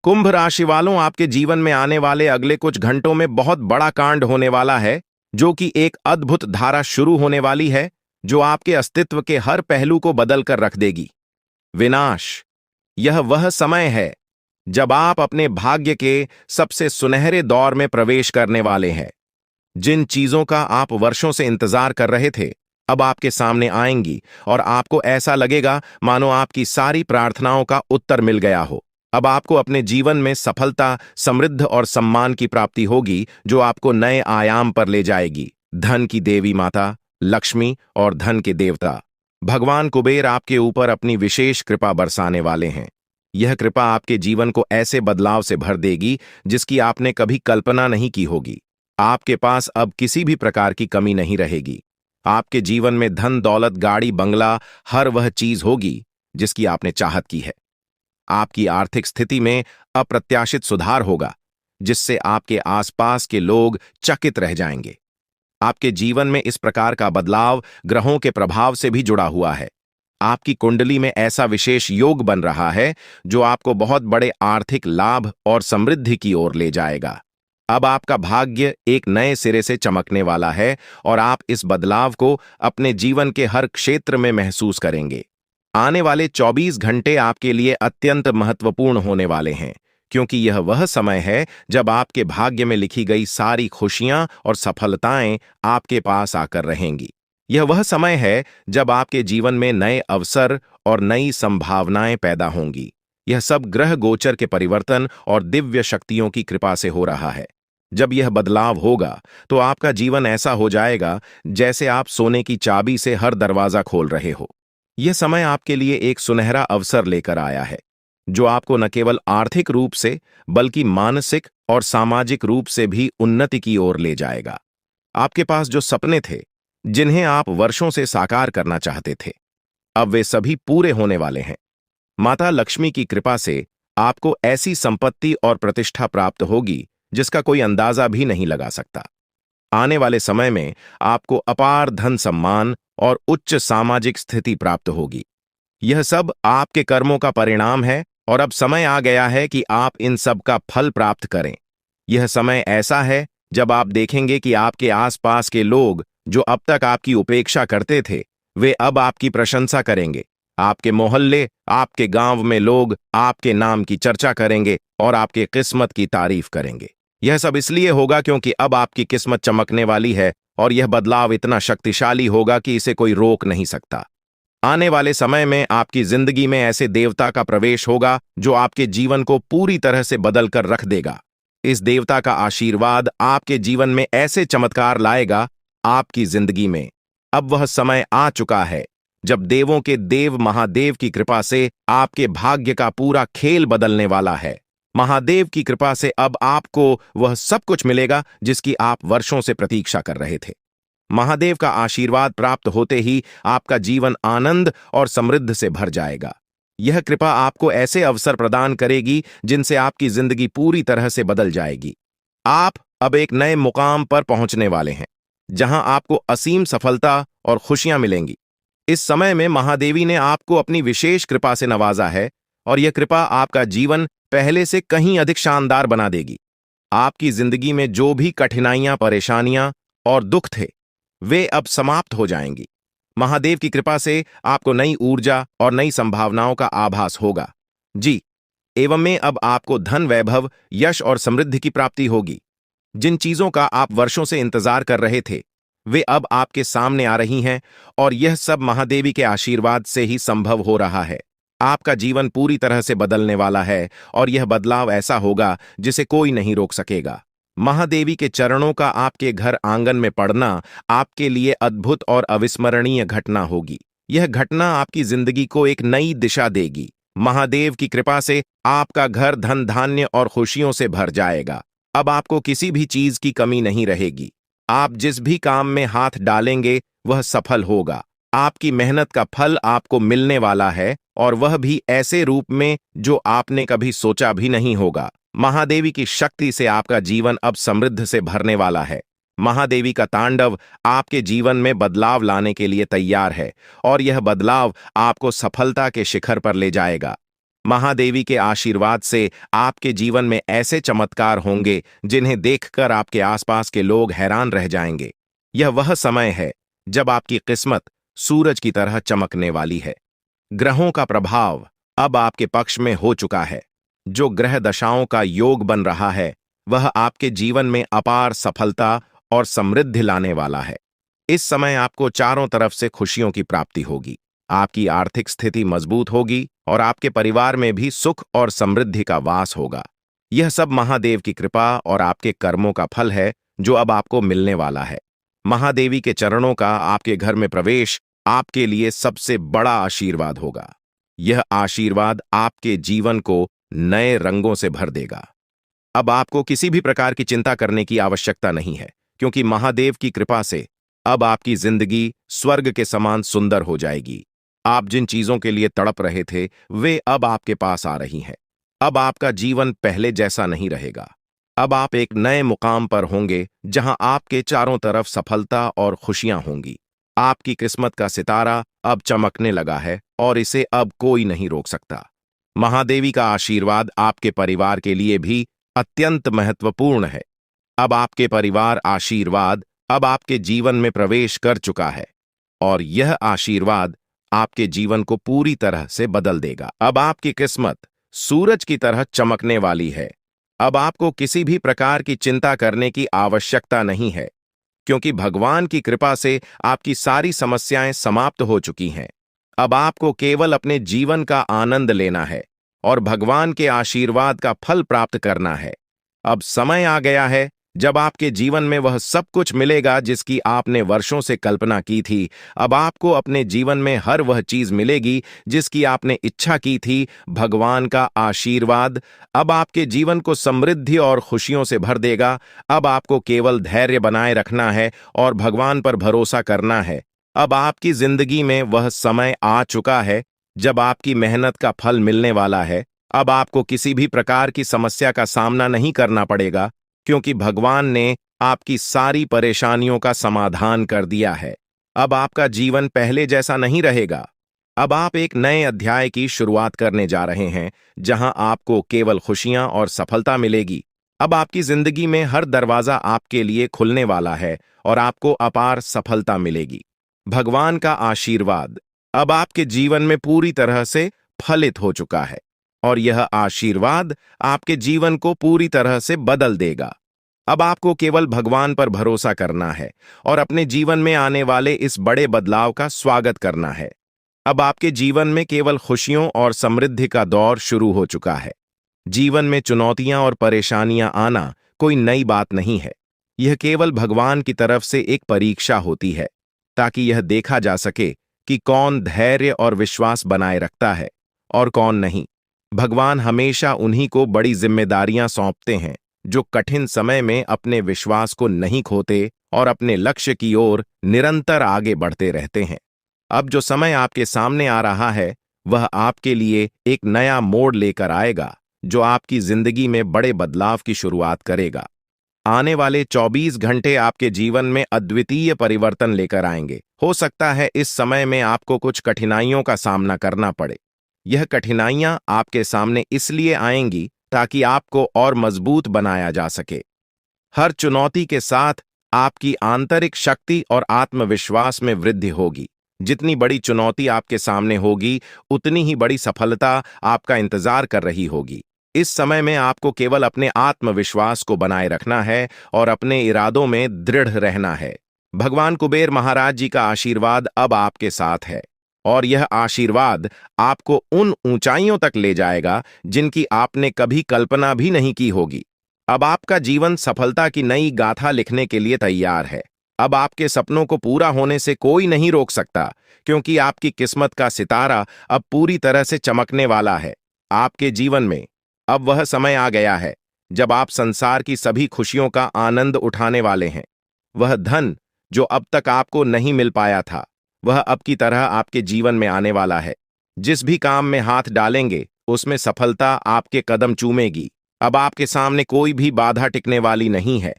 कुंभ राशि वालों, आपके जीवन में आने वाले अगले कुछ घंटों में बहुत बड़ा कांड होने वाला है, जो कि एक अद्भुत धारा शुरू होने वाली है, जो आपके अस्तित्व के हर पहलू को बदल कर रख देगी। विनाश। यह वह समय है जब आप अपने भाग्य के सबसे सुनहरे दौर में प्रवेश करने वाले हैं। जिन चीजों का आप वर्षों से इंतजार कर रहे थे, अब आपके सामने आएंगी और आपको ऐसा लगेगा मानो आपकी सारी प्रार्थनाओं का उत्तर मिल गया हो। अब आपको अपने जीवन में सफलता, समृद्ध और सम्मान की प्राप्ति होगी, जो आपको नए आयाम पर ले जाएगी। धन की देवी माता लक्ष्मी और धन के देवता भगवान कुबेर आपके ऊपर अपनी विशेष कृपा बरसाने वाले हैं। यह कृपा आपके जीवन को ऐसे बदलाव से भर देगी जिसकी आपने कभी कल्पना नहीं की होगी। आपके पास अब किसी भी प्रकार की कमी नहीं रहेगी। आपके जीवन में धन, दौलत, गाड़ी, बंगला, हर वह चीज होगी जिसकी आपने चाहत की है। आपकी आर्थिक स्थिति में अप्रत्याशित सुधार होगा, जिससे आपके आसपास के लोग चकित रह जाएंगे। आपके जीवन में इस प्रकार का बदलाव ग्रहों के प्रभाव से भी जुड़ा हुआ है। आपकी कुंडली में ऐसा विशेष योग बन रहा है जो आपको बहुत बड़े आर्थिक लाभ और समृद्धि की ओर ले जाएगा। अब आपका भाग्य एक नए सिरे से चमकने वाला है और आप इस बदलाव को अपने जीवन के हर क्षेत्र में महसूस करेंगे। आने वाले 24 घंटे आपके लिए अत्यंत महत्वपूर्ण होने वाले हैं, क्योंकि यह वह समय है जब आपके भाग्य में लिखी गई सारी खुशियां और सफलताएं आपके पास आकर रहेंगी। यह वह समय है जब आपके जीवन में नए अवसर और नई संभावनाएं पैदा होंगी। यह सब ग्रह गोचर के परिवर्तन और दिव्य शक्तियों की कृपा से हो रहा है। जब यह बदलाव होगा तो आपका जीवन ऐसा हो जाएगा जैसे आप सोने की चाबी से हर दरवाजा खोल रहे हो। यह समय आपके लिए एक सुनहरा अवसर लेकर आया है, जो आपको न केवल आर्थिक रूप से बल्कि मानसिक और सामाजिक रूप से भी उन्नति की ओर ले जाएगा। आपके पास जो सपने थे, जिन्हें आप वर्षों से साकार करना चाहते थे, अब वे सभी पूरे होने वाले हैं। माता लक्ष्मी की कृपा से आपको ऐसी संपत्ति और प्रतिष्ठा प्राप्त होगी जिसका कोई अंदाजा भी नहीं लगा सकता। आने वाले समय में आपको अपार धन, सम्मान और उच्च सामाजिक स्थिति प्राप्त होगी। यह सब आपके कर्मों का परिणाम है और अब समय आ गया है कि आप इन सब का फल प्राप्त करें। यह समय ऐसा है जब आप देखेंगे कि आपके आसपास के लोग जो अब तक आपकी उपेक्षा करते थे, वे अब आपकी प्रशंसा करेंगे। आपके मोहल्ले, आपके गांव में लोग आपके नाम की चर्चा करेंगे और आपके किस्मत की तारीफ करेंगे। यह सब इसलिए होगा क्योंकि अब आपकी किस्मत चमकने वाली है और यह बदलाव इतना शक्तिशाली होगा कि इसे कोई रोक नहीं सकता। आने वाले समय में आपकी जिंदगी में ऐसे देवता का प्रवेश होगा जो आपके जीवन को पूरी तरह से बदल कर रख देगा। इस देवता का आशीर्वाद आपके जीवन में ऐसे चमत्कार लाएगा आपकी जिंदगी में। अब वह समय आ चुका है जब देवों के देव महादेव की कृपा से आपके भाग्य का पूरा खेल बदलने वाला है। महादेव की कृपा से अब आपको वह सब कुछ मिलेगा जिसकी आप वर्षों से प्रतीक्षा कर रहे थे। महादेव का आशीर्वाद प्राप्त होते ही आपका जीवन आनंद और समृद्ध से भर जाएगा। यह कृपा आपको ऐसे अवसर प्रदान करेगी जिनसे आपकी जिंदगी पूरी तरह से बदल जाएगी। आप अब एक नए मुकाम पर पहुंचने वाले हैं, जहां आपको असीम सफलता और खुशियां मिलेंगी। इस समय में महादेवी ने आपको अपनी विशेष कृपा से नवाजा है और यह कृपा आपका जीवन पहले से कहीं अधिक शानदार बना देगी। आपकी जिंदगी में जो भी कठिनाइयां, परेशानियां और दुख थे, वे अब समाप्त हो जाएंगी। महादेव की कृपा से आपको नई ऊर्जा और नई संभावनाओं का आभास होगा। जी, एवं में अब आपको धन, वैभव, यश और समृद्धि की प्राप्ति होगी। जिन चीजों का आप वर्षों से इंतजार कर रहे थे, वे अब आपके सामने आ रही हैं और यह सब महादेवी के आशीर्वाद से ही संभव हो रहा है। आपका जीवन पूरी तरह से बदलने वाला है और यह बदलाव ऐसा होगा जिसे कोई नहीं रोक सकेगा। महादेवी के चरणों का आपके घर आंगन में पड़ना आपके लिए अद्भुत और अविस्मरणीय घटना होगी। यह घटना आपकी जिंदगी को एक नई दिशा देगी। महादेव की कृपा से आपका घर धन, धान्य और खुशियों से भर जाएगा। अब आपको किसी भी चीज की कमी नहीं रहेगी। आप जिस भी काम में हाथ डालेंगे वह सफल होगा। आपकी मेहनत का फल आपको मिलने वाला है और वह भी ऐसे रूप में जो आपने कभी सोचा भी नहीं होगा। महादेवी की शक्ति से आपका जीवन अब समृद्ध से भरने वाला है। महादेवी का तांडव आपके जीवन में बदलाव लाने के लिए तैयार है और यह बदलाव आपको सफलता के शिखर पर ले जाएगा। महादेवी के आशीर्वाद से आपके जीवन में ऐसे चमत्कार होंगे जिन्हें देखकर आपके आसपास के लोग हैरान रह जाएंगे। यह वह समय है जब आपकी किस्मत सूरज की तरह चमकने वाली है। ग्रहों का प्रभाव अब आपके पक्ष में हो चुका है। जो ग्रह दशाओं का योग बन रहा है वह आपके जीवन में अपार सफलता और समृद्धि लाने वाला है। इस समय आपको चारों तरफ से खुशियों की प्राप्ति होगी। आपकी आर्थिक स्थिति मजबूत होगी और आपके परिवार में भी सुख और समृद्धि का वास होगा। यह सब महादेव की कृपा और आपके कर्मों का फल है जो अब आपको मिलने वाला है। महादेवी के चरणों का आपके घर में प्रवेश आपके लिए सबसे बड़ा आशीर्वाद होगा। यह आशीर्वाद आपके जीवन को नए रंगों से भर देगा। अब आपको किसी भी प्रकार की चिंता करने की आवश्यकता नहीं है, क्योंकि महादेव की कृपा से अब आपकी जिंदगी स्वर्ग के समान सुंदर हो जाएगी। आप जिन चीजों के लिए तड़प रहे थे वे अब आपके पास आ रही हैं। अब आपका जीवन पहले जैसा नहीं रहेगा। अब आप एक नए मुकाम पर होंगे जहां आपके चारों तरफ सफलता और खुशियां होंगी। आपकी किस्मत का सितारा अब चमकने लगा है और इसे अब कोई नहीं रोक सकता। महादेवी का आशीर्वाद आपके परिवार के लिए भी अत्यंत महत्वपूर्ण है। अब आपके परिवार आशीर्वाद अब आपके जीवन में प्रवेश कर चुका है और यह आशीर्वाद आपके जीवन को पूरी तरह से बदल देगा। अब आपकी किस्मत सूरज की तरह चमकने वाली है। अब आपको किसी भी प्रकार की चिंता करने की आवश्यकता नहीं है, क्योंकि भगवान की कृपा से आपकी सारी समस्याएं समाप्त हो चुकी हैं। अब आपको केवल अपने जीवन का आनंद लेना है और भगवान के आशीर्वाद का फल प्राप्त करना है। अब समय आ गया है जब आपके जीवन में वह सब कुछ मिलेगा जिसकी आपने वर्षों से कल्पना की थी। अब आपको अपने जीवन में हर वह चीज मिलेगी जिसकी आपने इच्छा की थी। भगवान का आशीर्वाद अब आपके जीवन को समृद्धि और खुशियों से भर देगा। अब आपको केवल धैर्य बनाए रखना है और भगवान पर भरोसा करना है। अब आपकी जिंदगी में वह समय आ चुका है जब आपकी मेहनत का फल मिलने वाला है। अब आपको किसी भी प्रकार की समस्या का सामना नहीं करना पड़ेगा, क्योंकि भगवान ने आपकी सारी परेशानियों का समाधान कर दिया है। अब आपका जीवन पहले जैसा नहीं रहेगा। अब आप एक नए अध्याय की शुरुआत करने जा रहे हैं, जहां आपको केवल खुशियां और सफलता मिलेगी। अब आपकी जिंदगी में हर दरवाजा आपके लिए खुलने वाला है और आपको अपार सफलता मिलेगी। भगवान का आशीर्वाद अब आपके जीवन में पूरी तरह से फलित हो चुका है और यह आशीर्वाद आपके जीवन को पूरी तरह से बदल देगा। अब आपको केवल भगवान पर भरोसा करना है और अपने जीवन में आने वाले इस बड़े बदलाव का स्वागत करना है। अब आपके जीवन में केवल खुशियों और समृद्धि का दौर शुरू हो चुका है। जीवन में चुनौतियां और परेशानियां आना कोई नई बात नहीं है। यह केवल भगवान की तरफ से एक परीक्षा होती है, ताकि यह देखा जा सके कि कौन धैर्य और विश्वास बनाए रखता है और कौन नहीं। भगवान हमेशा उन्हीं को बड़ी जिम्मेदारियां सौंपते हैं जो कठिन समय में अपने विश्वास को नहीं खोते और अपने लक्ष्य की ओर निरंतर आगे बढ़ते रहते हैं। अब जो समय आपके सामने आ रहा है वह आपके लिए एक नया मोड़ लेकर आएगा, जो आपकी जिंदगी में बड़े बदलाव की शुरुआत करेगा। आने वाले 24 घंटे आपके जीवन में अद्वितीय परिवर्तन लेकर आएंगे। हो सकता है इस समय में आपको कुछ कठिनाइयों का सामना करना पड़े। यह कठिनाइयां आपके सामने इसलिए आएंगी ताकि आपको और मजबूत बनाया जा सके। हर चुनौती के साथ आपकी आंतरिक शक्ति और आत्मविश्वास में वृद्धि होगी। जितनी बड़ी चुनौती आपके सामने होगी, उतनी ही बड़ी सफलता आपका इंतजार कर रही होगी। इस समय में आपको केवल अपने आत्मविश्वास को बनाए रखना है और अपने इरादों में दृढ़ रहना है। भगवान कुबेर महाराज जी का आशीर्वाद अब आपके साथ है और यह आशीर्वाद आपको उन ऊंचाइयों तक ले जाएगा जिनकी आपने कभी कल्पना भी नहीं की होगी। अब आपका जीवन सफलता की नई गाथा लिखने के लिए तैयार है। अब आपके सपनों को पूरा होने से कोई नहीं रोक सकता, क्योंकि आपकी किस्मत का सितारा अब पूरी तरह से चमकने वाला है। आपके जीवन में अब वह समय आ गया है जब आप संसार की सभी खुशियों का आनंद उठाने वाले हैं। वह धन जो अब तक आपको नहीं मिल पाया था, वह अब की तरह आपके जीवन में आने वाला है। जिस भी काम में हाथ डालेंगे उसमें सफलता आपके कदम चूमेगी। अब आपके सामने कोई भी बाधा टिकने वाली नहीं है।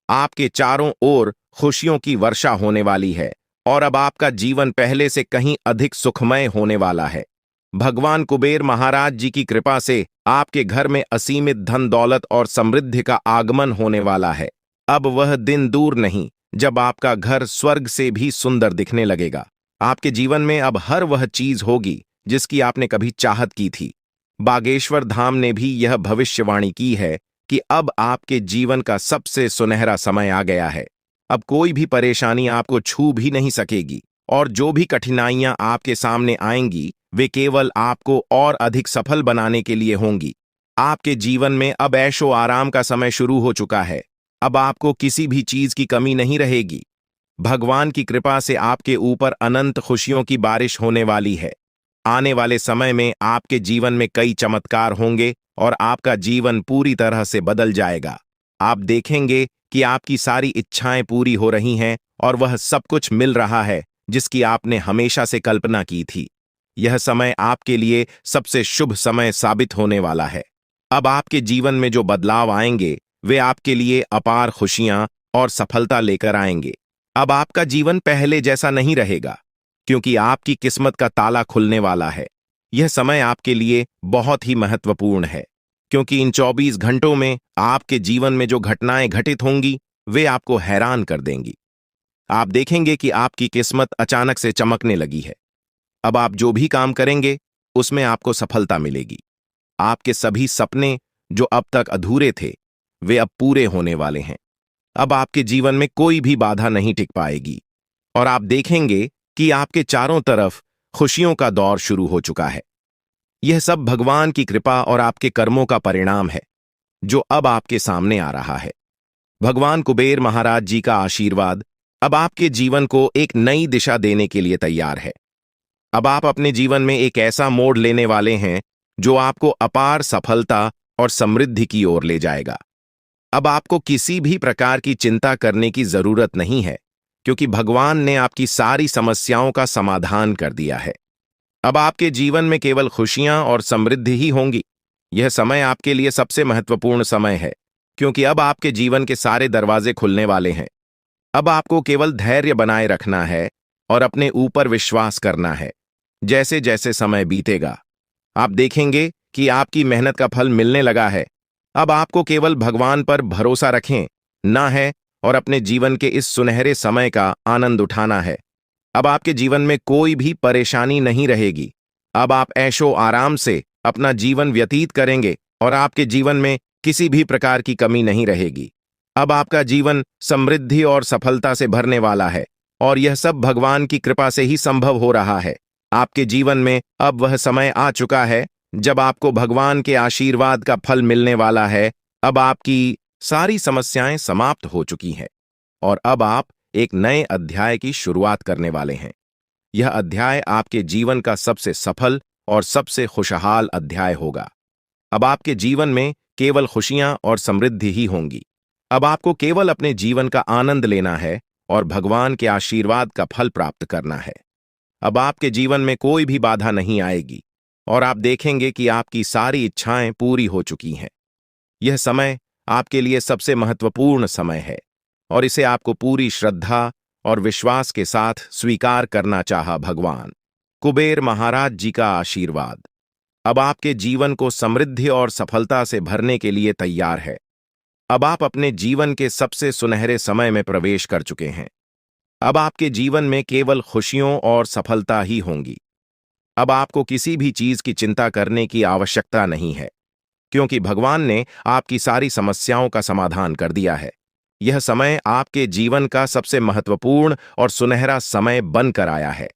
आपके चारों ओर खुशियों की वर्षा होने वाली है और अब आपका जीवन पहले से कहीं अधिक सुखमय होने वाला है। भगवान कुबेर महाराज जी की कृपा से आपके घर में असीमित धन दौलत और समृद्धि का आगमन होने वाला है। अब वह दिन दूर नहीं जब आपका घर स्वर्ग से भी सुंदर दिखने लगेगा। आपके जीवन में अब हर वह चीज होगी जिसकी आपने कभी चाहत की थी। बागेश्वर धाम ने भी यह भविष्यवाणी की है कि अब आपके जीवन का सबसे सुनहरा समय आ गया है। अब कोई भी परेशानी आपको छू भी नहीं सकेगी और जो भी कठिनाइयां आपके सामने आएंगी वे केवल आपको और अधिक सफल बनाने के लिए होंगी। आपके जीवन में अब ऐशो आराम का समय शुरू हो चुका है। अब आपको किसी भी चीज की कमी नहीं रहेगी। भगवान की कृपा से आपके ऊपर अनंत खुशियों की बारिश होने वाली है। आने वाले समय में आपके जीवन में कई चमत्कार होंगे और आपका जीवन पूरी तरह से बदल जाएगा। आप देखेंगे कि आपकी सारी इच्छाएं पूरी हो रही हैं और वह सब कुछ मिल रहा है जिसकी आपने हमेशा से कल्पना की थी। यह समय आपके लिए सबसे शुभ समय साबित होने वाला है। अब आपके जीवन में जो बदलाव आएंगे वे आपके लिए अपार खुशियां और सफलता लेकर आएंगे। अब आपका जीवन पहले जैसा नहीं रहेगा क्योंकि आपकी किस्मत का ताला खुलने वाला है। यह समय आपके लिए बहुत ही महत्वपूर्ण है क्योंकि इन 24 घंटों में आपके जीवन में जो घटनाएं घटित होंगी वे आपको हैरान कर देंगी। आप देखेंगे कि आपकी किस्मत अचानक से चमकने लगी है। अब आप जो भी काम करेंगे उसमें आपको सफलता मिलेगी। आपके सभी सपने जो अब तक अधूरे थे वे अब पूरे होने वाले हैं। अब आपके जीवन में कोई भी बाधा नहीं टिक पाएगी और आप देखेंगे कि आपके चारों तरफ खुशियों का दौर शुरू हो चुका है। यह सब भगवान की कृपा और आपके कर्मों का परिणाम है जो अब आपके सामने आ रहा है। भगवान कुबेर महाराज जी का आशीर्वाद अब आपके जीवन को एक नई दिशा देने के लिए तैयार है। अब आप अपने जीवन में एक ऐसा मोड़ लेने वाले हैं जो आपको अपार सफलता और समृद्धि की ओर ले जाएगा। अब आपको किसी भी प्रकार की चिंता करने की जरूरत नहीं है क्योंकि भगवान ने आपकी सारी समस्याओं का समाधान कर दिया है। अब आपके जीवन में केवल खुशियां और समृद्धि ही होंगी। यह समय आपके लिए सबसे महत्वपूर्ण समय है क्योंकि अब आपके जीवन के सारे दरवाजे खुलने वाले हैं। अब आपको केवल धैर्य बनाए रखना है और अपने ऊपर विश्वास करना है। जैसे जैसे समय बीतेगा आप देखेंगे कि आपकी मेहनत का फल मिलने लगा है। अब आपको केवल भगवान पर भरोसा रखें ना है और अपने जीवन के इस सुनहरे समय का आनंद उठाना है। अब आपके जीवन में कोई भी परेशानी नहीं रहेगी। अब आप ऐशो आराम से अपना जीवन व्यतीत करेंगे और आपके जीवन में किसी भी प्रकार की कमी नहीं रहेगी। अब आपका जीवन समृद्धि और सफलता से भरने वाला है और यह सब भगवान की कृपा से ही संभव हो रहा है। आपके जीवन में अब वह समय आ चुका है जब आपको भगवान के आशीर्वाद का फल मिलने वाला है। अब आपकी सारी समस्याएं समाप्त हो चुकी हैं और अब आप एक नए अध्याय की शुरुआत करने वाले हैं। यह अध्याय आपके जीवन का सबसे सफल और सबसे खुशहाल अध्याय होगा। अब आपके जीवन में केवल खुशियां और समृद्धि ही होंगी। अब आपको केवल अपने जीवन का आनंद लेना है और भगवान के आशीर्वाद का फल प्राप्त करना है। अब आपके जीवन में कोई भी बाधा नहीं आएगी और आप देखेंगे कि आपकी सारी इच्छाएं पूरी हो चुकी हैं। यह समय आपके लिए सबसे महत्वपूर्ण समय है और इसे आपको पूरी श्रद्धा और विश्वास के साथ स्वीकार करना चाहा। भगवान कुबेर महाराज जी का आशीर्वाद अब आपके जीवन को समृद्धि और सफलता से भरने के लिए तैयार है। अब आप अपने जीवन के सबसे सुनहरे समय में प्रवेश कर चुके हैं। अब आपके जीवन में केवल खुशियों और सफलता ही होंगी। अब आपको किसी भी चीज की चिंता करने की आवश्यकता नहीं है क्योंकि भगवान ने आपकी सारी समस्याओं का समाधान कर दिया है। यह समय आपके जीवन का सबसे महत्वपूर्ण और सुनहरा समय बनकर आया है।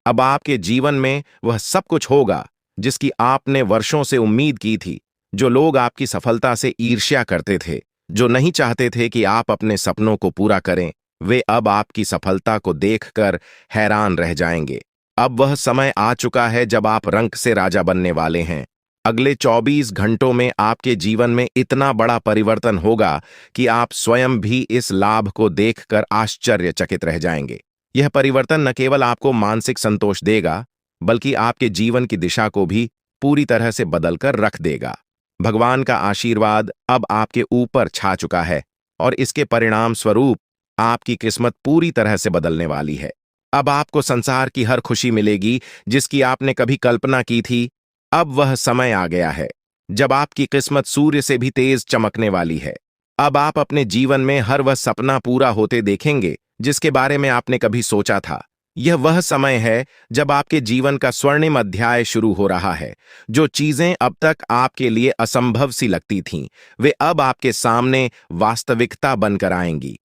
अब आपके जीवन में वह सब कुछ होगा जिसकी आपने वर्षों से उम्मीद की थी। जो लोग आपकी सफलता से ईर्ष्या करते थे, जो नहीं चाहते थे कि आप अपने सपनों को पूरा करें, वे अब आपकी सफलता को देखकर हैरान रह जाएंगे। अब वह समय आ चुका है जब आप रंक से राजा बनने वाले हैं। अगले 24 घंटों में आपके जीवन में इतना बड़ा परिवर्तन होगा कि आप स्वयं भी इस लाभ को देखकर आश्चर्यचकित रह जाएंगे। यह परिवर्तन न केवल आपको मानसिक संतोष देगा बल्कि आपके जीवन की दिशा को भी पूरी तरह से बदलकर रख देगा। भगवान का आशीर्वाद अब आपके ऊपर छा चुका है और इसके परिणाम स्वरूप आपकी किस्मत पूरी तरह से बदलने वाली है। अब आपको संसार की हर खुशी मिलेगी जिसकी आपने कभी कल्पना की थी। अब वह समय आ गया है जब आपकी किस्मत सूर्य से भी तेज चमकने वाली है। अब आप अपने जीवन में हर वह सपना पूरा होते देखेंगे जिसके बारे में आपने कभी सोचा था। यह वह समय है जब आपके जीवन का स्वर्णिम अध्याय शुरू हो रहा है। जो चीजें अब तक आपके लिए असंभव सी लगती थीं, वे अब आपके सामने वास्तविकता बनकर आएंगी।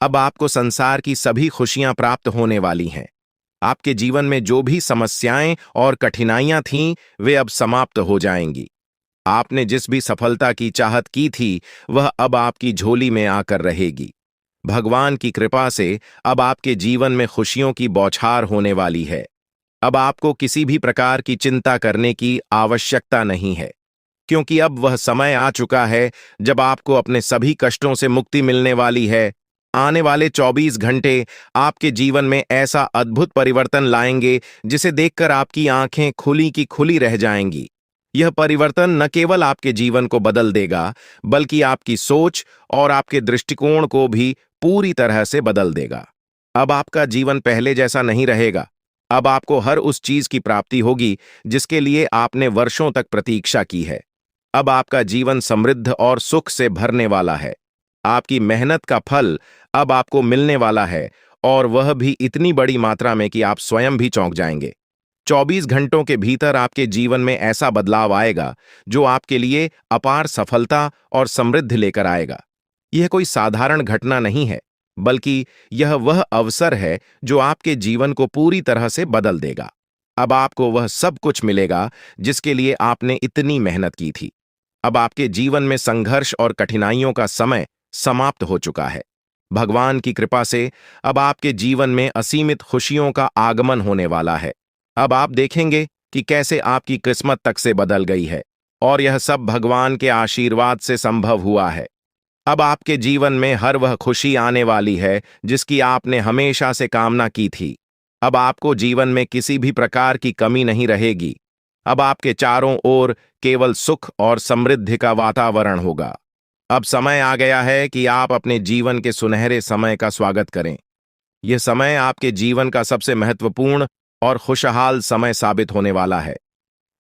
अब आपको संसार की सभी खुशियां प्राप्त होने वाली हैं। आपके जीवन में जो भी समस्याएं और कठिनाइयां थीं, वे अब समाप्त हो जाएंगी। आपने जिस भी सफलता की चाहत की थी, वह अब आपकी झोली में आकर रहेगी। भगवान की कृपा से अब आपके जीवन में खुशियों की बौछार होने वाली है। अब आपको किसी भी प्रकार की चिंता करने की आवश्यकता नहीं है, क्योंकि अब वह समय आ चुका है जब आपको अपने सभी कष्टों से मुक्ति मिलने वाली है। आने वाले 24 घंटे आपके जीवन में ऐसा अद्भुत परिवर्तन लाएंगे जिसे देखकर आपकी आंखें खुली की खुली रह जाएंगी। यह परिवर्तन न केवल आपके जीवन को बदल देगा, बल्कि आपकी सोच और आपके दृष्टिकोण को भी पूरी तरह से बदल देगा। अब आपका जीवन पहले जैसा नहीं रहेगा। अब आपको हर उस चीज की प्राप्ति होगी जिसके लिए आपने वर्षों तक प्रतीक्षा की है। अब आपका जीवन समृद्ध और सुख से भरने वाला है। आपकी मेहनत का फल अब आपको मिलने वाला है, और वह भी इतनी बड़ी मात्रा में कि आप स्वयं भी चौंक जाएंगे। 24 घंटों के भीतर आपके जीवन में ऐसा बदलाव आएगा जो आपके लिए अपार सफलता और समृद्धि लेकर आएगा। यह कोई साधारण घटना नहीं है, बल्कि यह वह अवसर है जो आपके जीवन को पूरी तरह से बदल देगा। अब आपको वह सब कुछ मिलेगा जिसके लिए आपने इतनी मेहनत की थी। अब आपके जीवन में संघर्ष और कठिनाइयों का समय समाप्त हो चुका है। भगवान की कृपा से अब आपके जीवन में असीमित खुशियों का आगमन होने वाला है। अब आप देखेंगे कि कैसे आपकी किस्मत तक से बदल गई है, और यह सब भगवान के आशीर्वाद से संभव हुआ है। अब आपके जीवन में हर वह खुशी आने वाली है जिसकी आपने हमेशा से कामना की थी। अब आपको जीवन में किसी भी प्रकार की कमी नहीं रहेगी। अब आपके चारों ओर केवल सुख और समृद्धि का वातावरण होगा। अब समय आ गया है कि आप अपने जीवन के सुनहरे समय का स्वागत करें। यह समय आपके जीवन का सबसे महत्वपूर्ण और खुशहाल समय साबित होने वाला है।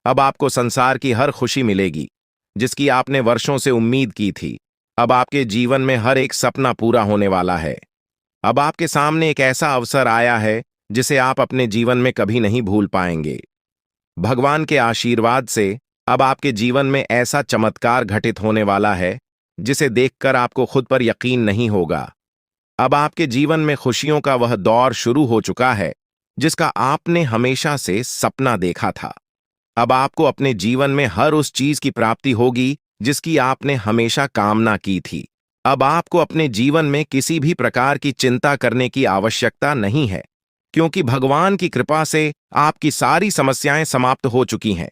अब आपको संसार की हर खुशी मिलेगी जिसकी आपने वर्षों से उम्मीद की थी। अब आपके जीवन में हर एक सपना पूरा होने वाला है। अब आपके सामने एक ऐसा अवसर आया है जिसे आप अपने जीवन में कभी नहीं भूल पाएंगे। भगवान के आशीर्वाद से अब आपके जीवन में ऐसा चमत्कार घटित होने वाला है जिसे देखकर आपको खुद पर यकीन नहीं होगा। अब आपके जीवन में खुशियों का वह दौर शुरू हो चुका है जिसका आपने हमेशा से सपना देखा था। अब आपको अपने जीवन में हर उस चीज की प्राप्ति होगी जिसकी आपने हमेशा कामना की थी। अब आपको अपने जीवन में किसी भी प्रकार की चिंता करने की आवश्यकता नहीं है, क्योंकि भगवान की कृपा से आपकी सारी समस्याएं समाप्त हो चुकी हैं।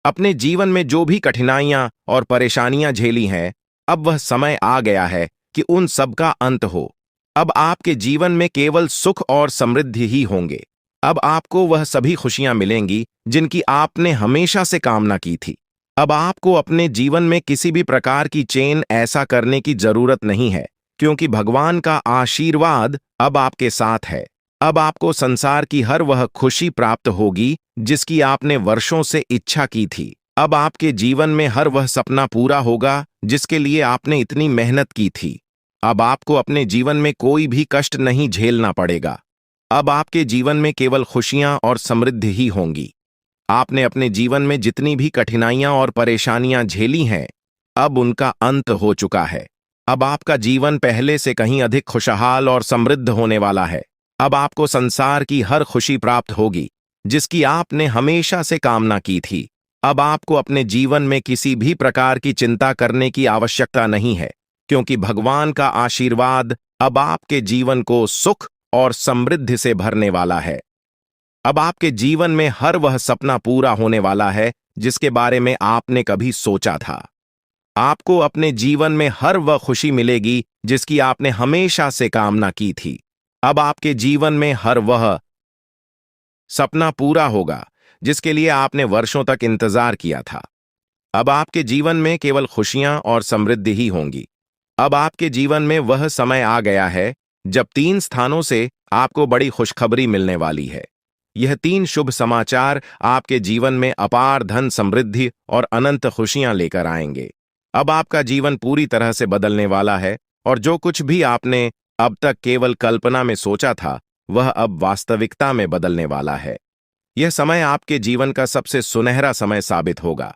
अपने जीवन में जो भी कठिनाइयां और परेशानियां झेली हैं, अब वह समय आ गया है कि उन सब का अंत हो। अब आपके जीवन में केवल सुख और समृद्धि ही होंगे। अब आपको वह सभी खुशियां मिलेंगी जिनकी आपने हमेशा से कामना की थी। अब आपको अपने जीवन में किसी भी प्रकार की चेन ऐसा करने की जरूरत नहीं है, क्योंकि भगवान का आशीर्वाद अब आपके साथ है। अब आपको संसार की हर वह खुशी प्राप्त होगी जिसकी आपने वर्षों से इच्छा की थी। अब आपके जीवन में हर वह सपना पूरा होगा जिसके लिए आपने इतनी मेहनत की थी। अब आपको अपने जीवन में कोई भी कष्ट नहीं झेलना पड़ेगा। अब आपके जीवन में केवल खुशियां और समृद्धि ही होंगी। आपने अपने जीवन में जितनी भी कठिनाइयां और परेशानियां झेली हैं, अब उनका अंत हो चुका है। अब आपका जीवन पहले से कहीं अधिक खुशहाल और समृद्ध होने वाला है। अब आपको संसार की हर खुशी प्राप्त होगी जिसकी आपने हमेशा से कामना की थी। अब आपको अपने जीवन में किसी भी प्रकार की चिंता करने की आवश्यकता नहीं है, क्योंकि भगवान का आशीर्वाद अब आपके जीवन को सुख और समृद्धि से भरने वाला है। अब आपके जीवन में हर वह सपना पूरा होने वाला है जिसके बारे में आपने कभी सोचा था। आपको अपने जीवन में हर वह खुशी मिलेगी जिसकी आपने हमेशा से कामना की थी। अब आपके जीवन में हर वह सपना पूरा होगा जिसके लिए आपने वर्षों तक इंतजार किया था। अब आपके जीवन में केवल खुशियां और समृद्धि ही होंगी। अब आपके जीवन में वह समय आ गया है जब 3 स्थानों से आपको बड़ी खुशखबरी मिलने वाली है। यह 3 शुभ समाचार आपके जीवन में अपार धन समृद्धि और अनंत खुशियां लेकर आएंगे। अब आपका जीवन पूरी तरह से बदलने वाला है और जो कुछ भी आपने अब तक केवल कल्पना में सोचा था, वह अब वास्तविकता में बदलने वाला है। यह समय आपके जीवन का सबसे सुनहरा समय साबित होगा,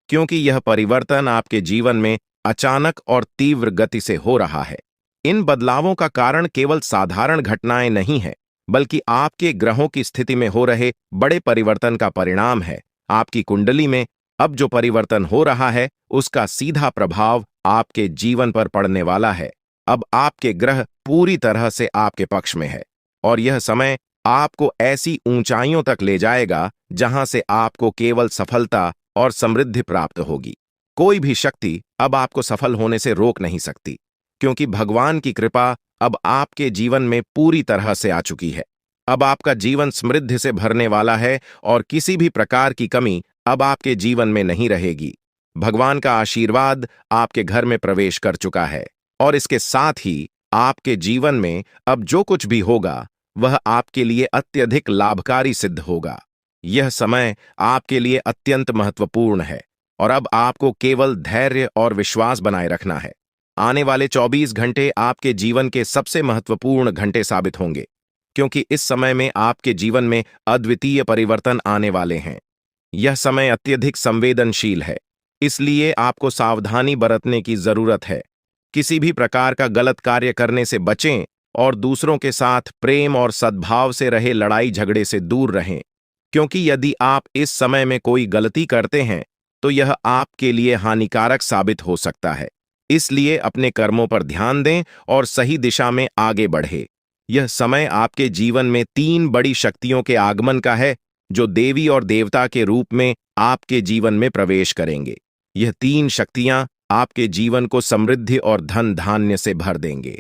क्योंकि यह परिवर्तन आपके जीवन में अचानक और तीव्र गति से हो रहा है। इन बदलावों का कारण केवल साधारण घटनाएं नहीं है, बल्कि आपके ग्रहों की स्थिति में हो रहे बड़े परिवर्तन का परिणाम है। आपकी कुंडली में अब जो परिवर्तन हो रहा है, उसका सीधा प्रभाव आपके जीवन पर पड़ने वाला है। अब आपके ग्रह पूरी तरह से आपके पक्ष में है और यह समय आपको ऐसी ऊंचाइयों तक ले जाएगा जहां से आपको केवल सफलता और समृद्धि प्राप्त होगी। कोई भी शक्ति अब आपको सफल होने से रोक नहीं सकती, क्योंकि भगवान की कृपा अब आपके जीवन में पूरी तरह से आ चुकी है। अब आपका जीवन समृद्धि से भरने वाला है और किसी भी प्रकार की कमी अब आपके जीवन में नहीं रहेगी। भगवान का आशीर्वाद आपके घर में प्रवेश कर चुका है और इसके साथ ही आपके जीवन में अब जो कुछ भी होगा, वह आपके लिए अत्यधिक लाभकारी सिद्ध होगा। यह समय आपके लिए अत्यंत महत्वपूर्ण है और अब आपको केवल धैर्य और विश्वास बनाए रखना है। आने वाले 24 घंटे आपके जीवन के सबसे महत्वपूर्ण घंटे साबित होंगे, क्योंकि इस समय में आपके जीवन में अद्वितीय परिवर्तन आने वाले हैं। यह समय अत्यधिक संवेदनशील है, इसलिए आपको सावधानी बरतने की जरूरत है। किसी भी प्रकार का गलत कार्य करने से बचें और दूसरों के साथ प्रेम और सद्भाव से रहे लड़ाई झगड़े से दूर रहें, क्योंकि यदि आप इस समय में कोई गलती करते हैं तो यह आपके लिए हानिकारक साबित हो सकता है। इसलिए अपने कर्मों पर ध्यान दें और सही दिशा में आगे बढ़े। यह समय आपके जीवन में 3 बड़ी शक्तियों के आगमन का है, जो देवी और देवता के रूप में आपके जीवन में प्रवेश करेंगे। यह 3 शक्तियां आपके जीवन को समृद्धि और धन धान्य से भर देंगे।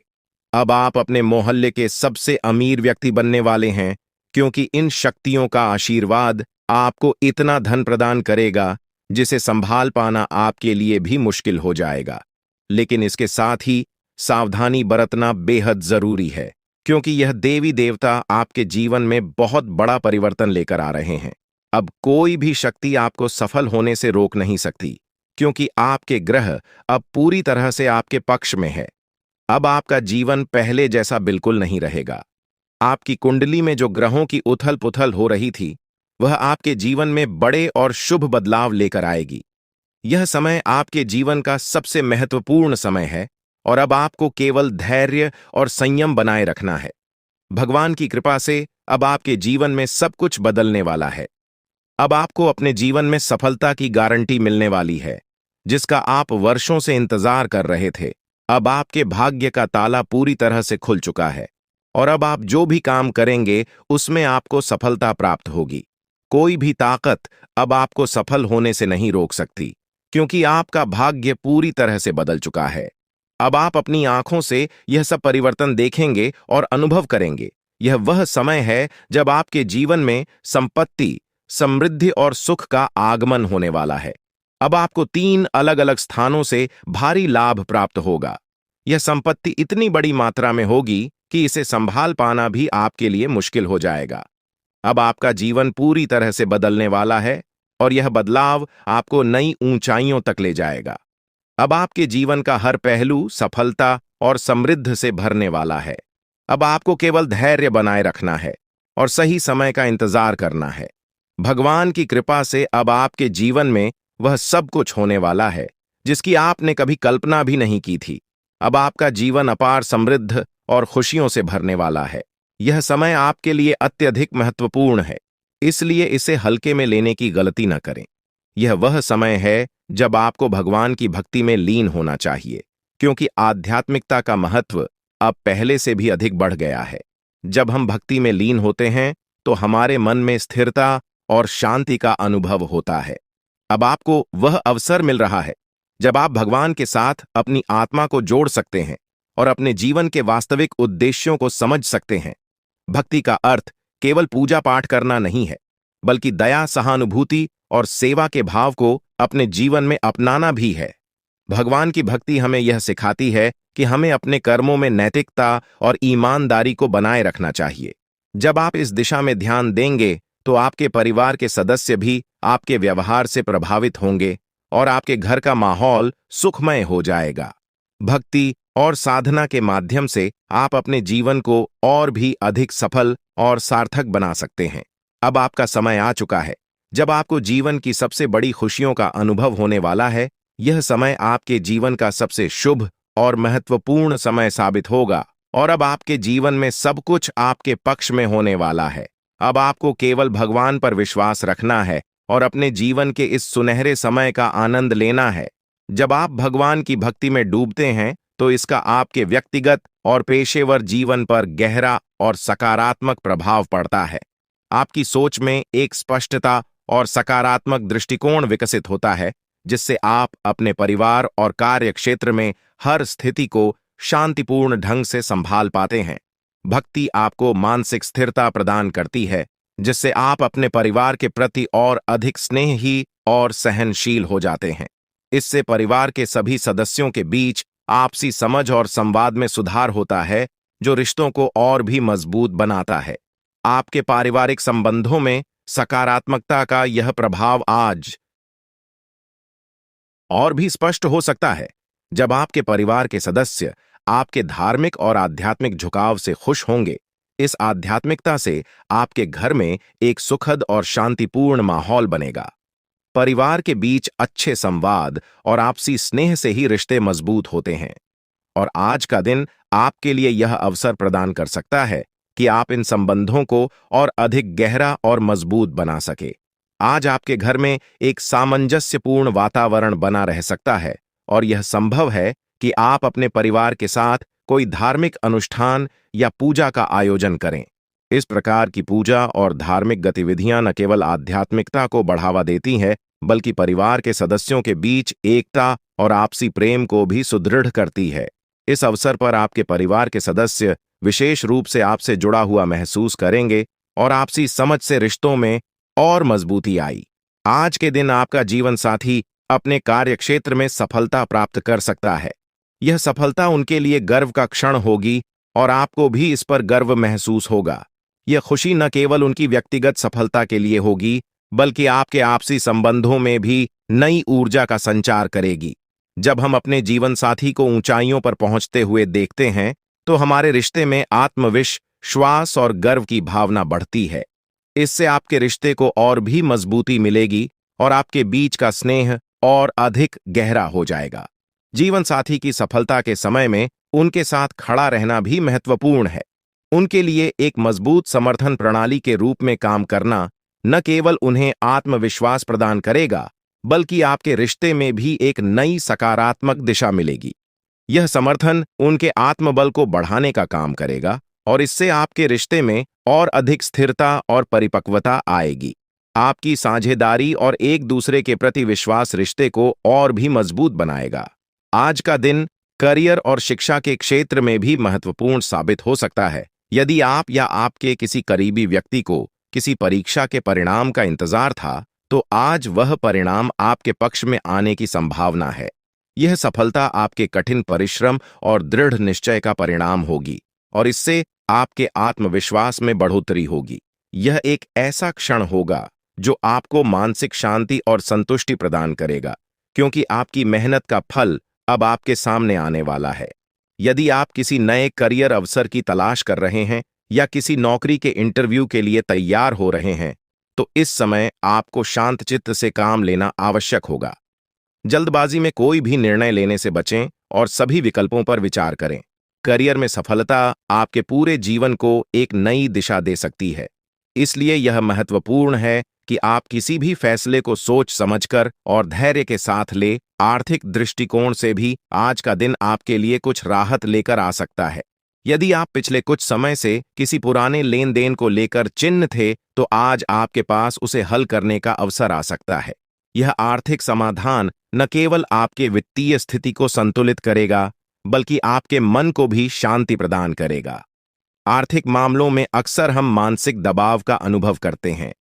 अब आप अपने मोहल्ले के सबसे अमीर व्यक्ति बनने वाले हैं, क्योंकि इन शक्तियों का आशीर्वाद आपको इतना धन प्रदान करेगा जिसे संभाल पाना आपके लिए भी मुश्किल हो जाएगा। लेकिन इसके साथ ही सावधानी बरतना बेहद जरूरी है, क्योंकि यह देवी देवता आपके जीवन में बहुत बड़ा परिवर्तन लेकर आ रहे हैं। अब कोई भी शक्ति आपको सफल होने से रोक नहीं सकती, क्योंकि आपके ग्रह अब पूरी तरह से आपके पक्ष में है। अब आपका जीवन पहले जैसा बिल्कुल नहीं रहेगा। आपकी कुंडली में जो ग्रहों की उथल पुथल हो रही थी, वह आपके जीवन में बड़े और शुभ बदलाव लेकर आएगी। यह समय आपके जीवन का सबसे महत्वपूर्ण समय है और अब आपको केवल धैर्य और संयम बनाए रखना है। भगवान की कृपा से अब आपके जीवन में सब कुछ बदलने वाला है। अब आपको अपने जीवन में सफलता की गारंटी मिलने वाली है, जिसका आप वर्षों से इंतजार कर रहे थे। अब आपके भाग्य का ताला पूरी तरह से खुल चुका है और अब आप जो भी काम करेंगे उसमें आपको सफलता प्राप्त होगी। कोई भी ताकत अब आपको सफल होने से नहीं रोक सकती, क्योंकि आपका भाग्य पूरी तरह से बदल चुका है। अब आप अपनी आंखों से यह सब परिवर्तन देखेंगे और अनुभव करेंगे। यह वह समय है जब आपके जीवन में संपत्ति, समृद्धि और सुख का आगमन होने वाला है। अब आपको 3 अलग-अलग स्थानों से भारी लाभ प्राप्त होगा। यह संपत्ति इतनी बड़ी मात्रा में होगी कि इसे संभाल पाना भी आपके लिए मुश्किल हो जाएगा। अब आपका जीवन पूरी तरह से बदलने वाला है और यह बदलाव आपको नई ऊंचाइयों तक ले जाएगा। अब आपके जीवन का हर पहलू सफलता और समृद्धि से भरने वाला है। अब आपको केवल धैर्य बनाए रखना है और सही समय का इंतजार करना है। भगवान की कृपा से अब आपके जीवन में वह सब कुछ होने वाला है जिसकी आपने कभी कल्पना भी नहीं की थी। अब आपका जीवन अपार समृद्ध और खुशियों से भरने वाला है। यह समय आपके लिए अत्यधिक महत्वपूर्ण है, इसलिए इसे हल्के में लेने की गलती न करें। यह वह समय है जब आपको भगवान की भक्ति में लीन होना चाहिए, क्योंकि आध्यात्मिकता का महत्व अब पहले से भी अधिक बढ़ गया है। जब हम भक्ति में लीन होते हैं तो हमारे मन में स्थिरता और शांति का अनुभव होता है। अब आपको वह अवसर मिल रहा है जब आप भगवान के साथ अपनी आत्मा को जोड़ सकते हैं और अपने जीवन के वास्तविक उद्देश्यों को समझ सकते हैं। भक्ति का अर्थ केवल पूजा पाठ करना नहीं है, बल्कि दया, सहानुभूति और सेवा के भाव को अपने जीवन में अपनाना भी है। भगवान की भक्ति हमें यह सिखाती है कि हमें अपने कर्मों में नैतिकता और ईमानदारी को बनाए रखना चाहिए। जब आप इस दिशा में ध्यान देंगे तो आपके परिवार के सदस्य भी आपके व्यवहार से प्रभावित होंगे और आपके घर का माहौल सुखमय हो जाएगा। भक्ति और साधना के माध्यम से आप अपने जीवन को और भी अधिक सफल और सार्थक बना सकते हैं। अब आपका समय आ चुका है जब आपको जीवन की सबसे बड़ी खुशियों का अनुभव होने वाला है। यह समय आपके जीवन का सबसे शुभ और महत्वपूर्ण समय साबित होगा और अब आपके जीवन में सब कुछ आपके पक्ष में होने वाला है। अब आपको केवल भगवान पर विश्वास रखना है और अपने जीवन के इस सुनहरे समय का आनंद लेना है। जब आप भगवान की भक्ति में डूबते हैं तो इसका आपके व्यक्तिगत और पेशेवर जीवन पर गहरा और सकारात्मक प्रभाव पड़ता है। आपकी सोच में एक स्पष्टता और सकारात्मक दृष्टिकोण विकसित होता है, जिससे आप अपने परिवार और कार्य क्षेत्र में हर स्थिति को शांतिपूर्ण ढंग से संभाल पाते हैं। भक्ति आपको मानसिक स्थिरता प्रदान करती है, जिससे आप अपने परिवार के प्रति और अधिक स्नेही और सहनशील हो जाते हैं। इससे परिवार के सभी सदस्यों के बीच आपसी समझ और संवाद में सुधार होता है, जो रिश्तों को और भी मजबूत बनाता है। आपके पारिवारिक संबंधों में सकारात्मकता का यह प्रभाव आज और भी स्पष्ट हो सकता है जब आपके परिवार के सदस्य आपके धार्मिक और आध्यात्मिक झुकाव से खुश होंगे। इस आध्यात्मिकता से आपके घर में एक सुखद और शांतिपूर्ण माहौल बनेगा। परिवार के बीच अच्छे संवाद और आपसी स्नेह से ही रिश्ते मजबूत होते हैं और आज का दिन आपके लिए यह अवसर प्रदान कर सकता है कि आप इन संबंधों को और अधिक गहरा और मजबूत बना सके। आज आपके घर में एक सामंजस्यपूर्ण वातावरण बना रह सकता है और यह संभव है कि आप अपने परिवार के साथ कोई धार्मिक अनुष्ठान या पूजा का आयोजन करें। इस प्रकार की पूजा और धार्मिक गतिविधियां न केवल आध्यात्मिकता को बढ़ावा देती हैं, बल्कि परिवार के सदस्यों के बीच एकता और आपसी प्रेम को भी सुदृढ़ करती है। इस अवसर पर आपके परिवार के सदस्य विशेष रूप से आपसे जुड़ा हुआ महसूस करेंगे और आपसी समझ से रिश्तों में और मजबूती आई। आज के दिन आपका जीवन साथी अपने कार्यक्षेत्र में सफलता प्राप्त कर सकता है। यह सफलता उनके लिए गर्व का क्षण होगी और आपको भी इस पर गर्व महसूस होगा। यह खुशी न केवल उनकी व्यक्तिगत सफलता के लिए होगी, बल्कि आपके आपसी संबंधों में भी नई ऊर्जा का संचार करेगी। जब हम अपने जीवन साथी को ऊंचाइयों पर पहुंचते हुए देखते हैं तो हमारे रिश्ते में आत्मविश्वास और गर्व की भावना बढ़ती है। इससे आपके रिश्ते को और भी मजबूती मिलेगी और आपके बीच का स्नेह और अधिक गहरा हो जाएगा। जीवन साथी की सफलता के समय में उनके साथ खड़ा रहना भी महत्वपूर्ण है। उनके लिए एक मजबूत समर्थन प्रणाली के रूप में काम करना न केवल उन्हें आत्मविश्वास प्रदान करेगा, बल्कि आपके रिश्ते में भी एक नई सकारात्मक दिशा मिलेगी। यह समर्थन उनके आत्मबल को बढ़ाने का काम करेगा और इससे आपके रिश्ते में और अधिक स्थिरता और परिपक्वता आएगी। आपकी साझेदारी और एक दूसरे के प्रति विश्वास रिश्ते को और भी मजबूत बनाएगा। आज का दिन करियर और शिक्षा के क्षेत्र में भी महत्वपूर्ण साबित हो सकता है। यदि आप या आपके किसी करीबी व्यक्ति को किसी परीक्षा के परिणाम का इंतजार था, तो आज वह परिणाम आपके पक्ष में आने की संभावना है। यह सफलता आपके कठिन परिश्रम और दृढ़ निश्चय का परिणाम होगी और इससे आपके आत्मविश्वास में बढ़ोतरी होगी। यह एक ऐसा क्षण होगा जो आपको मानसिक शांति और संतुष्टि प्रदान करेगा, क्योंकि आपकी मेहनत का फल अब आपके सामने आने वाला है। यदि आप किसी नए करियर अवसर की तलाश कर रहे हैं या किसी नौकरी के इंटरव्यू के लिए तैयार हो रहे हैं, तो इस समय आपको शांत चित्त से काम लेना आवश्यक होगा। जल्दबाजी में कोई भी निर्णय लेने से बचें और सभी विकल्पों पर विचार करें। करियर में सफलता आपके पूरे जीवन को एक नई दिशा दे सकती है, इसलिए यह महत्वपूर्ण है कि आप किसी भी फैसले को सोच समझकर और धैर्य के साथ ले। आर्थिक दृष्टिकोण से भी आज का दिन आपके लिए कुछ राहत लेकर आ सकता है। यदि आप पिछले कुछ समय से किसी पुराने लेन देन को लेकर चिंतित थे, तो आज आपके पास उसे हल करने का अवसर आ सकता है। यह आर्थिक समाधान न केवल आपके वित्तीय स्थिति को संतुलित करेगा, बल्कि आपके मन को भी शांति प्रदान करेगा। आर्थिक मामलों में अक्सर हम मानसिक दबाव का अनुभव करते हैं,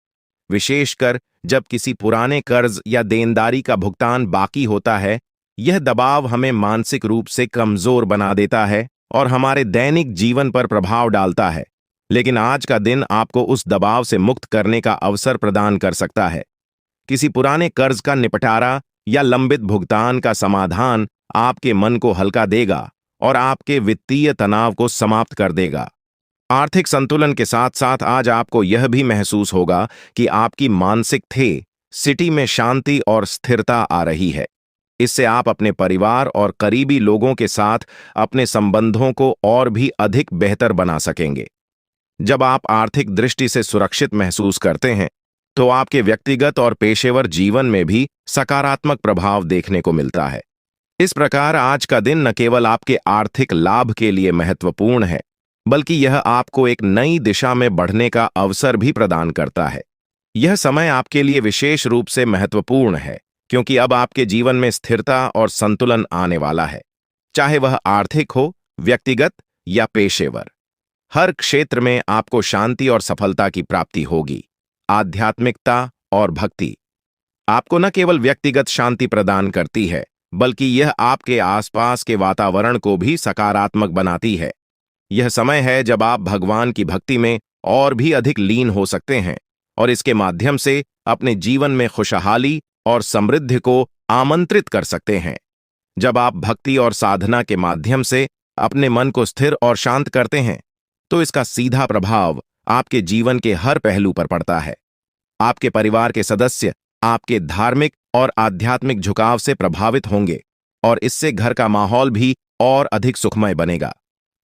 विशेषकर जब किसी पुराने कर्ज या देनदारी का भुगतान बाकी होता है यह दबाव हमें मानसिक रूप से कमजोर बना देता है और हमारे दैनिक जीवन पर प्रभाव डालता है। लेकिन आज का दिन आपको उस दबाव से मुक्त करने का अवसर प्रदान कर सकता है। किसी पुराने कर्ज का निपटारा या लंबित भुगतान का समाधान आपके मन को हल्का देगा और आपके वित्तीय तनाव को समाप्त कर देगा। आर्थिक संतुलन के साथ साथ आज आपको यह भी महसूस होगा कि आपकी मानसिक स्थिति में शांति और स्थिरता आ रही है। इससे आप अपने परिवार और करीबी लोगों के साथ अपने संबंधों को और भी अधिक बेहतर बना सकेंगे। जब आप आर्थिक दृष्टि से सुरक्षित महसूस करते हैं तो आपके व्यक्तिगत और पेशेवर जीवन में भी सकारात्मक प्रभाव देखने को मिलता है। इस प्रकार आज का दिन न केवल आपके आर्थिक लाभ के लिए महत्वपूर्ण है, बल्कि यह आपको एक नई दिशा में बढ़ने का अवसर भी प्रदान करता है। यह समय आपके लिए विशेष रूप से महत्वपूर्ण है क्योंकि अब आपके जीवन में स्थिरता और संतुलन आने वाला है, चाहे वह आर्थिक हो, व्यक्तिगत या पेशेवर। हर क्षेत्र में आपको शांति और सफलता की प्राप्ति होगी। आध्यात्मिकता और भक्ति आपको न केवल व्यक्तिगत शांति प्रदान करती है, बल्कि यह आपके आसपास के वातावरण को भी सकारात्मक बनाती है। यह समय है जब आप भगवान की भक्ति में और भी अधिक लीन हो सकते हैं और इसके माध्यम से अपने जीवन में खुशहाली और समृद्धि को आमंत्रित कर सकते हैं। जब आप भक्ति और साधना के माध्यम से अपने मन को स्थिर और शांत करते हैं, तो इसका सीधा प्रभाव आपके जीवन के हर पहलू पर पड़ता है। आपके परिवार के सदस्य आपके धार्मिक और आध्यात्मिक झुकाव से प्रभावित होंगे और इससे घर का माहौल भी और अधिक सुखमय बनेगा।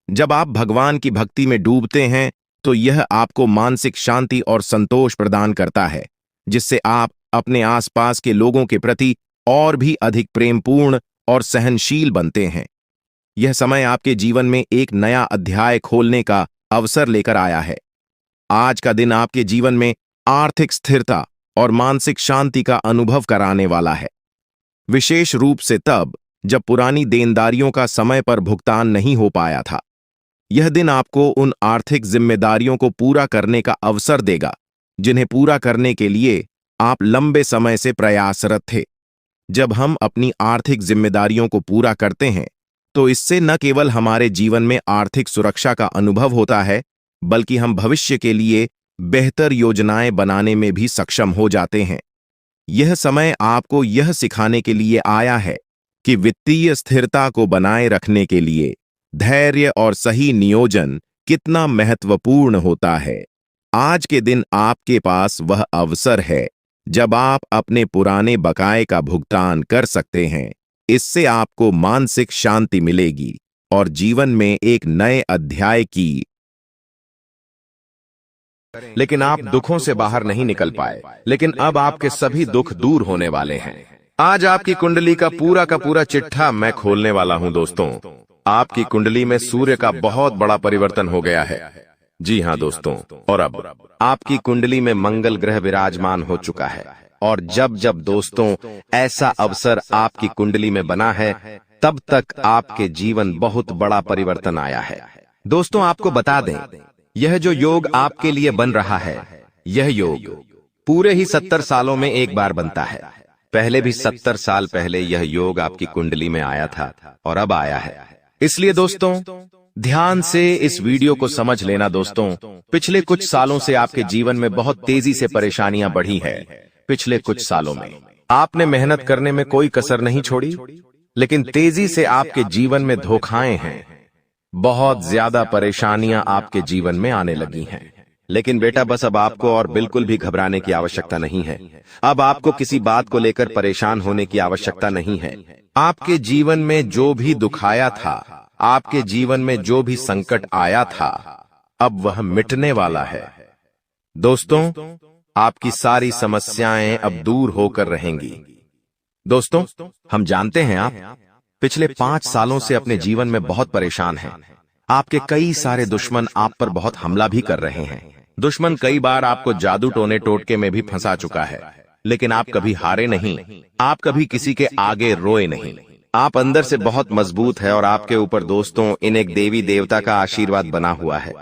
जब आप भगवान की भक्ति में डूबते हैं तो यह आपको मानसिक शांति और संतोष प्रदान करता है, जिससे आप अपने आसपास के लोगों के प्रति और भी अधिक प्रेमपूर्ण और सहनशील बनते हैं। यह समय आपके जीवन में एक नया अध्याय खोलने का अवसर लेकर आया है। आज का दिन आपके जीवन में आर्थिक स्थिरता और मानसिक शांति का अनुभव कराने वाला है, विशेष रूप से तब जब पुरानी देनदारियों का समय पर भुगतान नहीं हो पाया था। यह दिन आपको उन आर्थिक जिम्मेदारियों को पूरा करने का अवसर देगा जिन्हें पूरा करने के लिए आप लंबे समय से प्रयासरत थे। जब हम अपनी आर्थिक जिम्मेदारियों को पूरा करते हैं तो इससे न केवल हमारे जीवन में आर्थिक सुरक्षा का अनुभव होता है, बल्कि हम भविष्य के लिए बेहतर योजनाएं बनाने में भी सक्षम हो जाते हैं। यह समय आपको यह सिखाने के लिए आया है कि वित्तीय स्थिरता को बनाए रखने के लिए धैर्य और सही नियोजन कितना महत्वपूर्ण होता है। आज के दिन आपके पास वह अवसर है जब आप अपने पुराने बकाये का भुगतान कर सकते हैं। इससे आपको मानसिक शांति मिलेगी और जीवन में एक नए अध्याय की। लेकिन आप दुखों से बाहर नहीं निकल पाए, लेकिन अब आपके सभी दुख दूर होने वाले हैं। आज आपकी कुंडली का पूरा चिट्ठा मैं खोलने वाला हूं दोस्तों। आपकी कुंडली में सूर्य का बहुत बड़ा परिवर्तन हो गया है। जी हां दोस्तों, और अब आपकी कुंडली में मंगल ग्रह विराजमान हो चुका है। और जब जब दोस्तों ऐसा अवसर आपकी कुंडली में बना है, तब तक आपके जीवन बहुत बड़ा परिवर्तन आया है। दोस्तों आपको बता दें, यह जो योग आपके लिए बन रहा है, यह योग पूरे ही 70 सालों में एक बार बनता है। पहले भी 70 साल पहले यह योग आपकी कुंडली में आया था और अब आया है। इसलिए दोस्तों ध्यान से इस वीडियो को समझ लेना। दोस्तों पिछले कुछ सालों से आपके जीवन में बहुत तेजी से परेशानियां बढ़ी है। पिछले कुछ सालों में आपने मेहनत करने में कोई कसर नहीं छोड़ी, लेकिन तेजी से आपके जीवन में धोखाएं हैं। बहुत ज्यादा परेशानियां आपके जीवन में आने लगी हैं। लेकिन बेटा बस अब आपको और बिल्कुल भी घबराने की आवश्यकता नहीं है। अब आपको किसी बात को लेकर परेशान होने की आवश्यकता नहीं है। आपके जीवन में जो भी दुख आया था, आपके जीवन में जो भी संकट आया था, अब वह मिटने वाला है। दोस्तों आपकी सारी समस्याएं अब दूर होकर रहेंगी। दोस्तों हम जानते हैं आप पिछले 5 सालों से अपने जीवन में बहुत परेशान हैं। आपके कई सारे दुश्मन आप पर बहुत हमला भी कर रहे हैं। दुश्मन कई बार आपको जादू टोने टोटके में भी फंसा चुका है, लेकिन आप कभी हारे नहीं। आप कभी किसी के आगे रोए नहीं। आप अंदर से बहुत मजबूत है और आपके ऊपर दोस्तों इन एक देवी देवता का आशीर्वाद बना हुआ है।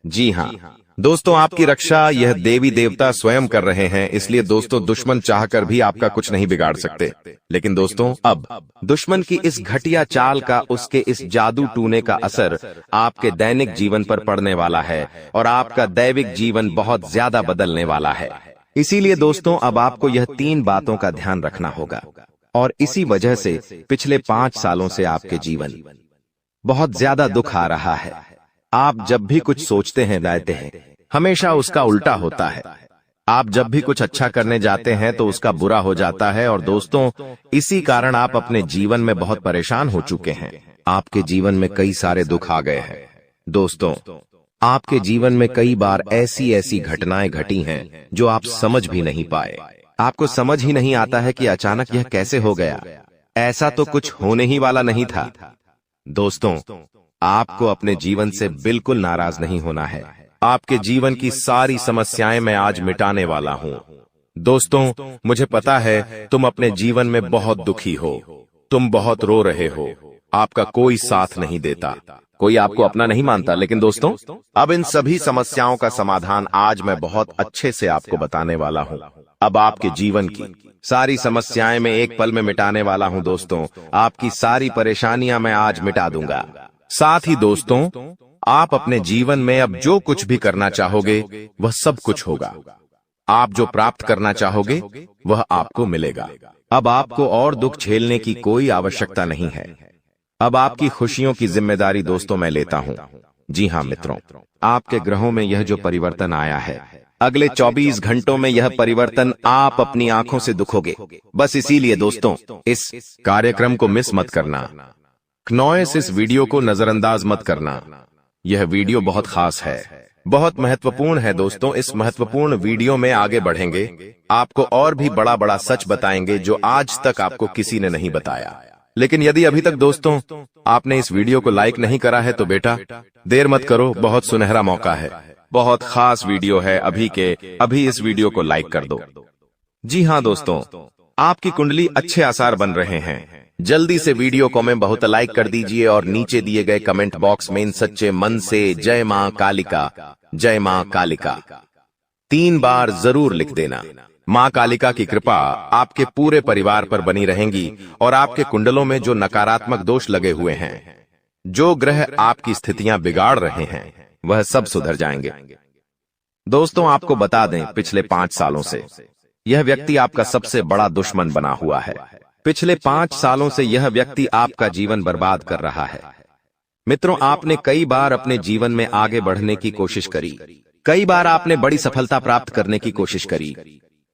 जी हाँ, दोस्तों, आपकी रक्षा यह देवी देवता स्वयं कर रहे हैं, इसलिए दोस्तों दुश्मन चाहकर भी आपका कुछ नहीं बिगाड़ सकते। लेकिन दोस्तों, अब दुश्मन की इस घटिया चाल का, उसके इस जादू टूने का असर आपके दैनिक जीवन पर पड़ने वाला है और आपका दैविक जीवन बहुत ज्यादा बदलने वाला है। इसीलिए दोस्तों, अब आपको यह 3 बातों का ध्यान रखना होगा और इसी वजह से पिछले 5 सालों से आपके जीवन बहुत ज्यादा दुख आ रहा है। आप जब भी कुछ सोचते हैं, रहते हैं, हमेशा उसका उल्टा होता है। आप जब भी कुछ अच्छा करने जाते हैं तो उसका बुरा हो जाता है और दोस्तों, इसी कारण आप अपने जीवन में बहुत परेशान हो चुके हैं। आपके जीवन में कई सारे दुख आ गए हैं। दोस्तों, आपके जीवन में कई बार ऐसी ऐसी घटनाएं घटी हैं जो आप समझ भी नहीं पाए। आपको समझ ही नहीं आता है कि अचानक यह कैसे हो गया। ऐसा तो कुछ होने ही वाला नहीं था। दोस्तों, आपको अपने जीवन से बिल्कुल नाराज नहीं होना है। आपके जीवन की सारी समस्याएं मैं आज मिटाने वाला हूं। दोस्तों, मुझे पता है तुम अपने जीवन में बहुत दुखी हो, तुम बहुत रो रहे हो, आपका कोई साथ नहीं देता, कोई आपको अपना नहीं मानता। लेकिन दोस्तों, अब इन सभी समस्याओं का समाधान आज मैं बहुत अच्छे से आपको बताने वाला हूं। अब आपके जीवन की सारी समस्याएं मैं एक पल में मिटाने वाला हूं। दोस्तों, आपकी सारी परेशानियां मैं आज मिटा दूंगा। साथ ही दोस्तों, आप अपने जीवन में अब जो कुछ भी करना चाहोगे वह सब कुछ होगा। आप जो प्राप्त करना चाहोगे वह आपको मिलेगा। अब आपको और दुख झेलने की कोई आवश्यकता नहीं है। अब आपकी खुशियों की जिम्मेदारी दोस्तों मैं लेता हूं। जी हां मित्रों, आपके ग्रहों में यह जो परिवर्तन आया है, अगले 24 घंटों में यह परिवर्तन आप अपनी आंखों से दिखोगे। बस इसीलिए दोस्तों, इस कार्यक्रम को मिस मत करना। क्नॉयस इस वीडियो को नजरअंदाज मत करना। यह वीडियो बहुत खास है, बहुत महत्वपूर्ण है। दोस्तों, इस महत्वपूर्ण वीडियो में आगे बढ़ेंगे, आपको और भी बड़ा बड़ा सच बताएंगे जो आज तक आपको किसी ने नहीं बताया। लेकिन यदि अभी तक दोस्तों आपने इस वीडियो को लाइक नहीं करा है तो बेटा देर मत करो, बहुत सुनहरा मौका है, बहुत खास वीडियो है, अभी इस वीडियो को लाइक कर दो। जी हां दोस्तों, आपकी कुंडली अच्छे आसार बन रहे हैं। जल्दी से वीडियो को में बहुत लाइक कर दीजिए और नीचे दिए गए कमेंट बॉक्स में इन सच्चे मन से जय मां कालिका, जय मां कालिका 3 बार जरूर लिख देना। मां कालिका की कृपा आपके पूरे परिवार पर बनी रहेंगी और आपके कुंडलों में जो नकारात्मक दोष लगे हुए हैं, जो ग्रह आपकी स्थितियां बिगाड़ रहे हैं, वह सब सुधर जाएंगे। दोस्तों, आपको बता दें, पिछले 5 सालों से यह व्यक्ति आपका सबसे बड़ा दुश्मन बना हुआ है। पिछले 5 सालों से यह व्यक्ति आपका जीवन बर्बाद कर रहा है। मित्रों, आपने कई बार अपने जीवन में आगे बढ़ने की कोशिश करी, कई बार आपने बड़ी सफलता प्राप्त करने की कोशिश करी,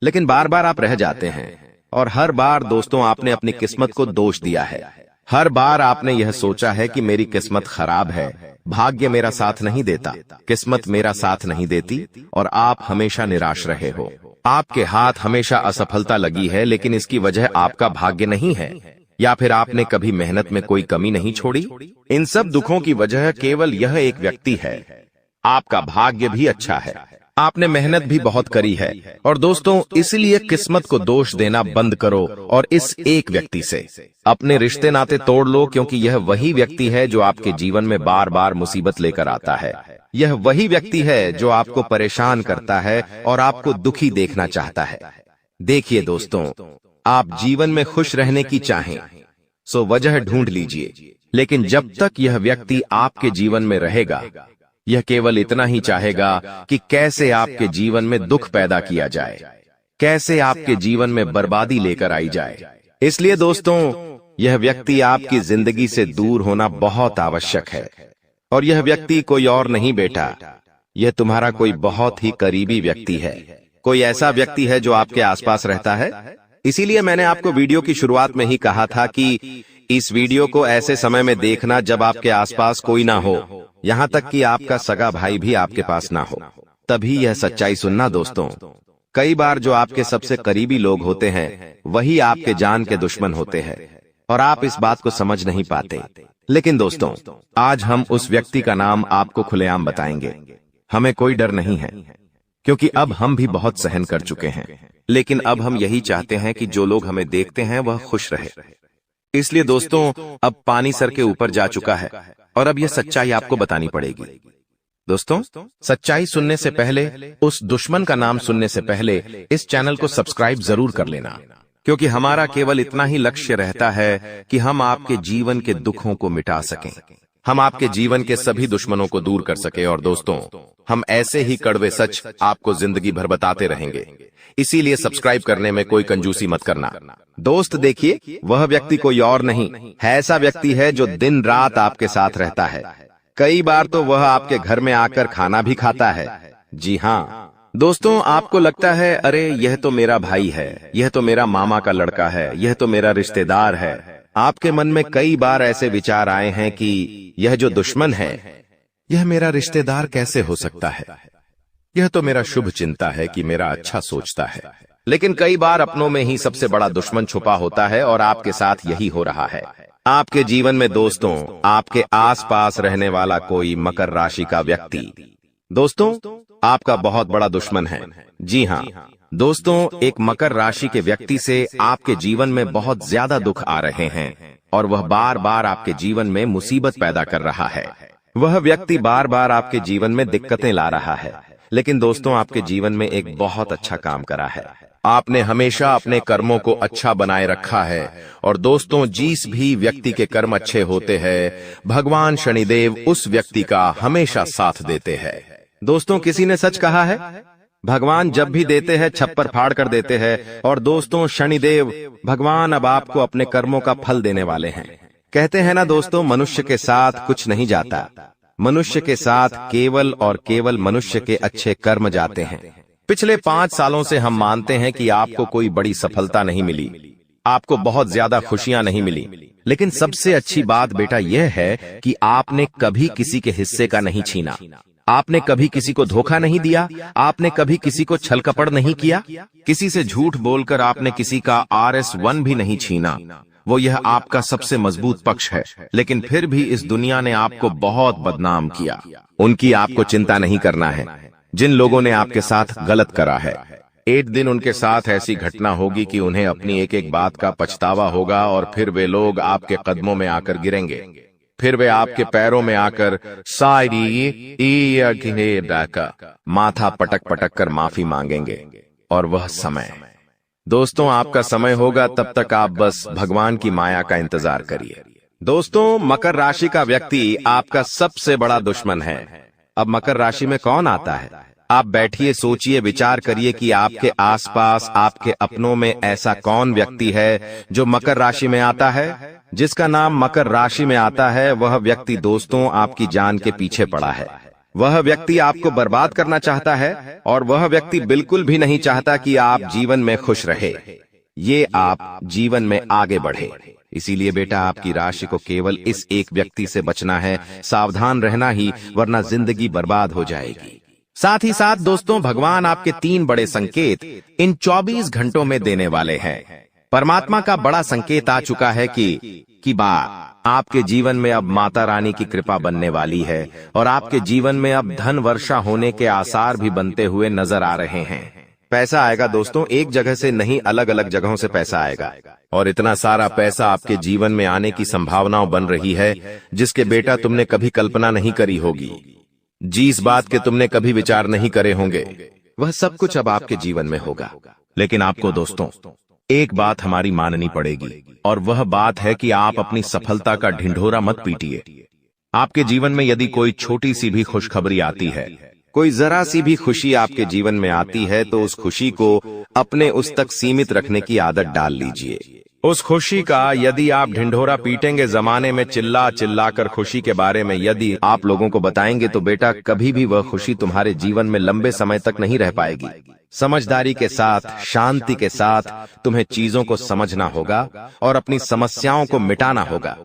लेकिन बार बार आप रह जाते हैं और हर बार दोस्तों आपने अपनी किस्मत को दोष दिया है। हर बार आपने यह सोचा है कि मेरी किस्मत खराब है, भाग्य मेरा साथ नहीं देता, किस्मत मेरा साथ नहीं देती और आप हमेशा निराश रहे हो। आपके हाथ हमेशा असफलता लगी है, लेकिन इसकी वजह आपका भाग्य नहीं है या फिर आपने कभी मेहनत में कोई कमी नहीं छोड़ी। इन सब दुखों की वजह केवल यह एक व्यक्ति है। आपका भाग्य भी अच्छा है, आपने मेहनत भी बहुत करी है और दोस्तों इसलिए किस्मत को दोष देना बंद करो और इस एक व्यक्ति से अपने रिश्ते नाते तोड़ लो, क्योंकि यह वही व्यक्ति है जो आपके जीवन में बार बार मुसीबत लेकर आता है। यह वही व्यक्ति है जो आपको परेशान करता है और आपको दुखी देखना चाहता है। देखिए दोस्तों, आप जीवन में खुश रहने की चाहें सो वजह ढूंढ लीजिए, लेकिन जब तक यह व्यक्ति आपके जीवन में रहेगा, यह केवल इतना ही चाहेगा कि कैसे आपके जीवन में दुख पैदा किया जाए, कैसे आपके जीवन में बर्बादी लेकर आई जाए। इसलिए दोस्तों, यह व्यक्ति आपकी जिंदगी से दूर होना बहुत आवश्यक है। और यह व्यक्ति कोई और नहीं बेटा, यह तुम्हारा कोई बहुत ही करीबी व्यक्ति है, कोई ऐसा व्यक्ति है जो आपके आसपास रहता है। इसीलिए मैंने आपको वीडियो की शुरुआत में ही कहा था कि इस वीडियो को ऐसे समय में देखना जब आपके आसपास कोई ना हो, यहाँ तक कि आपका सगा भाई भी आपके पास ना हो, तभी यह सच्चाई सुनना। दोस्तों, कई बार जो आपके सबसे करीबी लोग होते हैं वही आपके जान के दुश्मन होते हैं और आप इस बात को समझ नहीं पाते। लेकिन दोस्तों, आज हम उस व्यक्ति का नाम आपको खुलेआम बताएंगे। हमें कोई डर नहीं है, क्योंकि अब हम भी बहुत सहन कर चुके हैं, लेकिन अब हम यही चाहते हैं कि जो लोग हमें देखते हैं वह खुश रहे। इसलिए दोस्तों, अब पानी सर के ऊपर जा चुका है और अब यह सच्चाई आपको बतानी पड़ेगी। दोस्तों, सच्चाई सुनने से पहले, उस दुश्मन का नाम सुनने से पहले इस चैनल को सब्सक्राइब जरूर कर लेना, क्योंकि हमारा केवल इतना ही लक्ष्य रहता है कि हम आपके जीवन के दुखों को मिटा सकें, हम आपके जीवन के सभी दुश्मनों को दूर कर सके। और दोस्तों, हम ऐसे ही कड़वे सच आपको जिंदगी भर बताते रहेंगे, इसीलिए सब्सक्राइब करने में कोई कंजूसी मत करना। दोस्त देखिए, वह व्यक्ति कोई और नहीं है, ऐसा व्यक्ति है जो दिन रात आपके साथ रहता है। कई बार तो वह आपके घर में आकर खाना भी खाता है। जी हाँ दोस्तों, आपको लगता है अरे यह तो मेरा भाई है, यह तो मेरा मामा का लड़का है, यह तो मेरा रिश्तेदार है। आपके मन में कई बार ऐसे विचार आए हैं कि यह जो दुश्मन है, यह मेरा रिश्तेदार कैसे हो सकता है, यह तो मेरा शुभ चिंता है कि मेरा अच्छा सोचता है। लेकिन कई बार अपनों में ही सबसे बड़ा दुश्मन छुपा होता है और आपके साथ यही हो रहा है। आपके जीवन में दोस्तों, आपके आसपास रहने वाला कोई मकर राशि का व्यक्ति दोस्तों आपका बहुत बड़ा दुश्मन है। जी हाँ दोस्तों, एक मकर राशि के व्यक्ति से आपके जीवन में बहुत ज्यादा दुख आ रहे हैं और वह बार बार आपके जीवन में मुसीबत पैदा कर रहा है। वह व्यक्ति बार बार आपके जीवन में दिक्कतें ला रहा है, लेकिन दोस्तों आपके जीवन में एक बहुत अच्छा काम करा है। आपने हमेशा अपने कर्मों को अच्छा बनाए रखा है। और दोस्तों, जिस भी व्यक्ति के कर्म अच्छे होते हैं, भगवान शनिदेव उस व्यक्ति का हमेशा साथ देते हैं। दोस्तों, किसी ने सच कहा है, भगवान जब भी देते हैं छप्पर फाड़ कर देते हैं। और दोस्तों, शनिदेव भगवान अब आपको अपने कर्मों का फल देने वाले हैं। कहते हैं ना दोस्तों, मनुष्य के साथ कुछ नहीं जाता, मनुष्य के साथ केवल और केवल मनुष्य के अच्छे कर्म जाते हैं। पिछले 5 सालों से हम मानते हैं कि आपको कोई बड़ी सफलता नहीं मिली, आपको बहुत ज्यादा खुशियां नहीं मिली, लेकिन सबसे अच्छी बात बेटा यह है कि आपने कभी किसी के हिस्से का नहीं छीना, आपने कभी किसी को धोखा नहीं दिया, आपने कभी किसी को छल कपट नहीं किया, किसी से झूठ बोलकर आपने किसी का RS1 भी नहीं छीना। वो यह आपका सबसे मजबूत पक्ष है। लेकिन फिर भी इस दुनिया ने आपको बहुत बदनाम किया। उनकी आपको चिंता नहीं करना है। जिन लोगों ने आपके साथ गलत करा है, एक दिन उनके साथ ऐसी घटना होगी कि उन्हें अपनी एक एक बात का पछतावा होगा और फिर वे लोग आपके कदमों में आकर गिरेंगे, फिर वे आपके पैरों में आकर माथा पटक पटक कर माफी मांगेंगे। और वह समय दोस्तों आपका समय होगा, तब तक आप बस भगवान की माया का इंतजार करिए। दोस्तों, मकर राशि का व्यक्ति आपका सबसे बड़ा दुश्मन है। अब मकर राशि में कौन आता है? आप बैठिए, सोचिए, विचार करिए कि आपके आसपास, आपके अपनों में ऐसा कौन व्यक्ति है जो मकर राशि में आता है। जिसका नाम मकर राशि में आता है, वह व्यक्ति दोस्तों आपकी जान के पीछे पड़ा है। वह व्यक्ति आपको बर्बाद करना चाहता है और वह व्यक्ति बिल्कुल भी नहीं चाहता कि आप जीवन में खुश रहे, ये आप जीवन में आगे बढ़े। इसीलिए बेटा, आपकी राशि को केवल इस एक व्यक्ति से बचना है, सावधान रहना ही, वरना जिंदगी बर्बाद हो जाएगी। साथ ही साथ दोस्तों, भगवान आपके 3 बड़े संकेत इन 24 घंटों में देने वाले हैं। परमात्मा का बड़ा संकेत आ चुका है कि आपके जीवन में अब माता रानी की कृपा बनने वाली है और आपके जीवन में अब धन वर्षा होने के आसार भी बनते हुए नजर आ रहे हैं। पैसा आएगा दोस्तों, एक जगह से नहीं, अलग अलग जगहों से पैसा आएगा। और इतना सारा पैसा आपके जीवन में आने की संभावनाएं बन रही है, जिसके बेटा तुमने कभी कल्पना नहीं करी होगी। जिस बात के तुमने कभी विचार नहीं करे होंगे, वह सब कुछ अब आपके जीवन में होगा। लेकिन आपको दोस्तों एक बात हमारी माननी पड़ेगी, और वह बात है कि आप अपनी सफलता का ढिंढोरा मत पीटिए। आपके जीवन में यदि कोई छोटी सी भी खुशखबरी आती है, कोई जरा सी भी खुशी आपके जीवन में आती है, तो उस खुशी को अपने उस तक सीमित रखने की आदत डाल लीजिए। उस खुशी का यदि आप ढिंढोरा पीटेंगे, जमाने में चिल्ला चिल्ला कर खुशी के बारे में यदि आप लोगों को बताएंगे, तो बेटा कभी भी वह खुशी तुम्हारे जीवन में लंबे समय तक नहीं रह पाएगी। समझदारी के साथ, शांति के साथ तुम्हें चीजों को समझना होगा और अपनी समस्याओं को मिटाना होगा,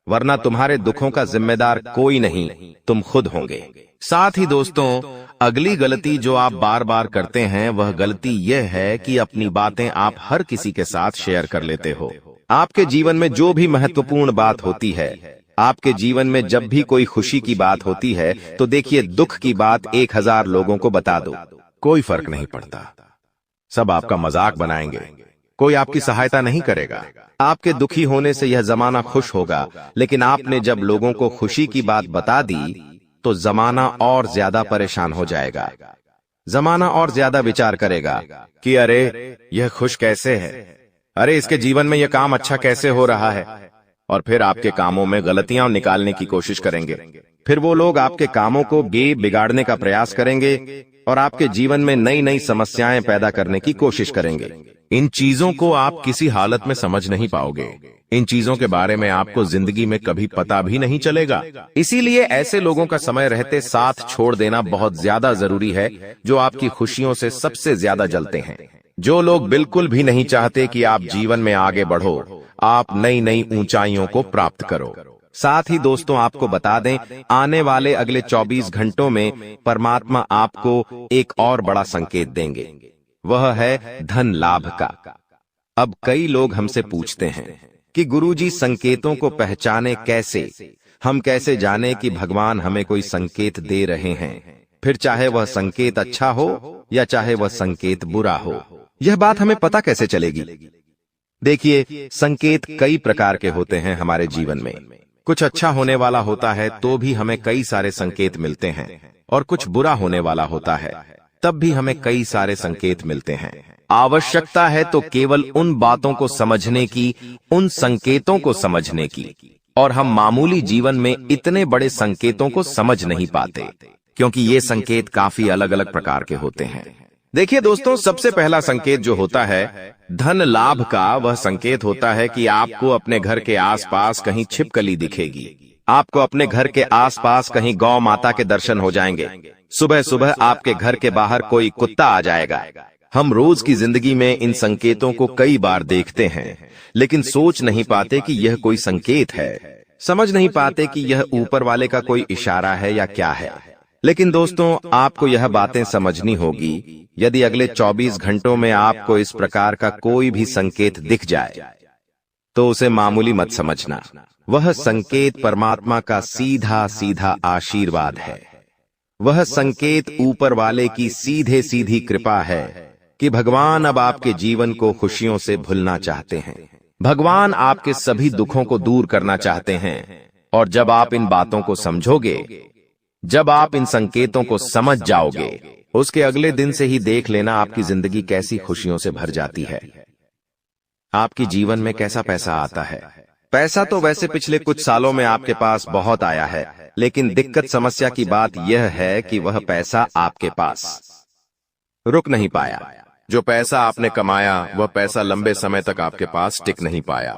वरना तुम्हारे दुखों का जिम्मेदार कोई नहीं, तुम खुद होंगे। साथ ही दोस्तों, अगली गलती जो आप बार बार करते हैं, वह गलती यह है कि अपनी बातें आप हर किसी के साथ शेयर कर लेते हो। आपके जीवन में जो भी महत्वपूर्ण बात होती है, आपके जीवन में जब भी कोई खुशी की बात होती है, तो देखिए दुख की बात 1000 लोगों को बता दो, कोई फर्क नहीं पड़ता। सब आपका मजाक बनाएंगे, कोई आपकी सहायता नहीं करेगा। आपके दुखी होने से यह जमाना खुश होगा, लेकिन आपने जब लोगों को खुशी की बात बता दी, तो जमाना और ज्यादा परेशान हो जाएगा। जमाना और ज्यादा विचार करेगा कि अरे यह खुश कैसे है, अरे इसके जीवन में यह काम अच्छा कैसे हो रहा है, और फिर आपके कामों में गलतियां निकालने की कोशिश करेंगे। फिर वो लोग आपके कामों को बिगाड़ने का प्रयास करेंगे और आपके जीवन में नई नई समस्याएं पैदा करने की कोशिश करेंगे। इन चीजों को आप किसी हालत में समझ नहीं पाओगे। इन चीजों के बारे में आपको जिंदगी में कभी पता भी नहीं चलेगा। इसीलिए ऐसे लोगों का समय रहते साथ छोड़ देना बहुत ज्यादा जरूरी है, जो आपकी खुशियों से सबसे ज्यादा जलते हैं। जो लोग बिल्कुल भी नहीं चाहते कि आप जीवन में आगे बढ़ो, आप नई नई ऊंचाइयों को प्राप्त करो। साथ ही दोस्तों, आपको बता दें, आने वाले अगले 24 घंटों में परमात्मा आपको एक और बड़ा संकेत देंगे। वह है धन लाभ का। अब कई लोग हमसे पूछते हैं कि गुरुजी, संकेतों को पहचाने कैसे? हम कैसे जाने कि भगवान हमें कोई संकेत दे रहे हैं, फिर चाहे वह संकेत अच्छा हो या चाहे वह संकेत बुरा हो? यह बात हमें पता कैसे चलेगी? देखिए, संकेत कई प्रकार के होते हैं हमारे जीवन में। कुछ अच्छा होने वाला होता है तो भी हमें कई सारे संकेत मिलते हैं, और कुछ बुरा होने वाला होता है तब भी हमें कई सारे संकेत मिलते हैं। आवश्यकता है तो केवल उन बातों को समझने की, उन संकेतों को समझने की, और हम मामूली जीवन में इतने बड़े संकेतों को समझ नहीं पाते, क्योंकि ये संकेत काफी अलग अलग प्रकार के होते हैं। देखिए दोस्तों, सबसे पहला संकेत जो होता है धन लाभ का, वह संकेत होता है कि आपको अपने घर के आसपास कहीं छिपकली दिखेगी। आपको अपने घर के आसपास कहीं गौ माता के दर्शन हो जाएंगे। सुबह सुबह आपके घर के बाहर कोई कुत्ता आ जाएगा। हम रोज की जिंदगी में इन संकेतों को कई बार देखते हैं, लेकिन सोच नहीं पाते कि यह कोई संकेत है, समझ नहीं पाते कि यह ऊपर वाले का कोई इशारा है या क्या है। लेकिन दोस्तों, आपको यह बातें समझनी होगी। यदि अगले 24 घंटों में आपको इस प्रकार का कोई भी संकेत दिख जाए तो उसे मामूली मत समझना। वह संकेत परमात्मा का सीधा सीधा आशीर्वाद है। वह संकेत ऊपर वाले की सीधे सीधी कृपा है कि भगवान अब आपके जीवन को खुशियों से भुलना चाहते हैं। भगवान आपके सभी दुखों को दूर करना चाहते हैं। और जब आप इन बातों को समझोगे, जब आप इन संकेतों को समझ जाओगे, उसके अगले दिन से ही देख लेना आपकी जिंदगी कैसी खुशियों से भर जाती है। आपकी जीवन में कैसा पैसा आता है। पैसा तो वैसे पिछले कुछ सालों में आपके पास बहुत आया है, लेकिन दिक्कत समस्या की बात यह है कि वह पैसा आपके पास रुक नहीं पाया। जो पैसा आपने कमाया, वह पैसा लंबे समय तक आपके पास टिक नहीं पाया।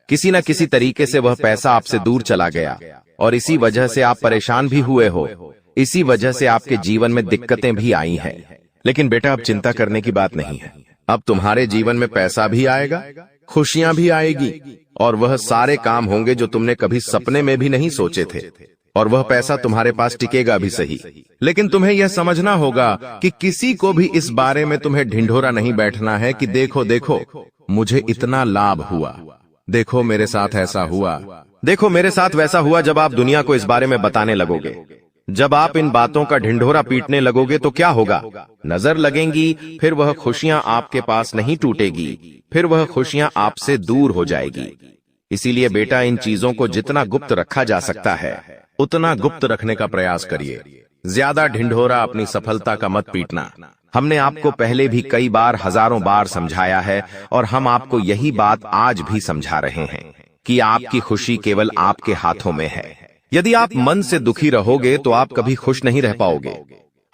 किसी न किसी तरीके से वह पैसा आपसे दूर चला गया, और इसी वजह से आप परेशान भी हुए हो। इसी वजह से आपके जीवन में दिक्कतें भी आई हैं। लेकिन बेटा, अब चिंता करने की बात नहीं है। अब तुम्हारे जीवन में पैसा भी आएगा, खुशियां भी आएगी, और वह सारे काम होंगे जो तुमने कभी सपने में भी नहीं सोचे थे। और वह पैसा तुम्हारे पास टिकेगा भी सही, लेकिन तुम्हें यह समझना होगा कि किसी को भी इस बारे में तुम्हें ढिंढोरा नहीं बैठना है कि देखो देखो मुझे इतना लाभ हुआ, देखो मेरे साथ ऐसा हुआ, देखो मेरे साथ वैसा हुआ। जब आप दुनिया को इस बारे में बताने लगोगे, जब आप इन बातों का ढिंढोरा पीटने लगोगे, तो क्या होगा? नजर लगेंगी, फिर वह खुशियां आपके पास नहीं टूटेगी, फिर वह खुशियां आपसे दूर हो जाएगी। इसीलिए बेटा, इन चीजों को जितना गुप्त रखा जा सकता है उतना गुप्त रखने का प्रयास करिए। ज्यादा ढिंढोरा अपनी सफलता का मत पीटना। हमने आपको पहले भी कई बार, हजारों बार समझाया है, और हम आपको यही बात आज भी समझा रहे हैं कि आपकी खुशी केवल आपके हाथों में है। यदि आप मन से दुखी रहोगे तो आप कभी खुश नहीं रह पाओगे।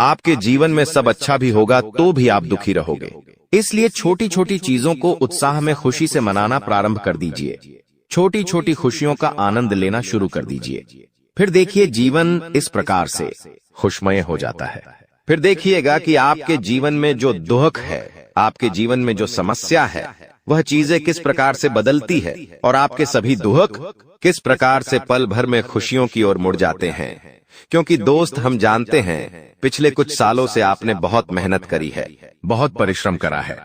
आपके जीवन में सब अच्छा भी होगा तो भी आप दुखी रहोगे। इसलिए छोटी छोटी चीजों को उत्साह में खुशी से मनाना प्रारंभ कर दीजिए। छोटी छोटी खुशियों का आनंद लेना शुरू कर दीजिए। फिर देखिए, जीवन इस प्रकार से खुशमय हो जाता है। फिर देखिएगा कि आपके जीवन में जो दुख है, आपके जीवन में जो समस्या है, वह चीजें किस प्रकार से बदलती है, और आपके सभी दुख किस प्रकार से पल भर में खुशियों की ओर मुड़ जाते हैं। क्योंकि दोस्त, हम जानते हैं पिछले कुछ सालों से आपने बहुत मेहनत करी है, बहुत परिश्रम करा है,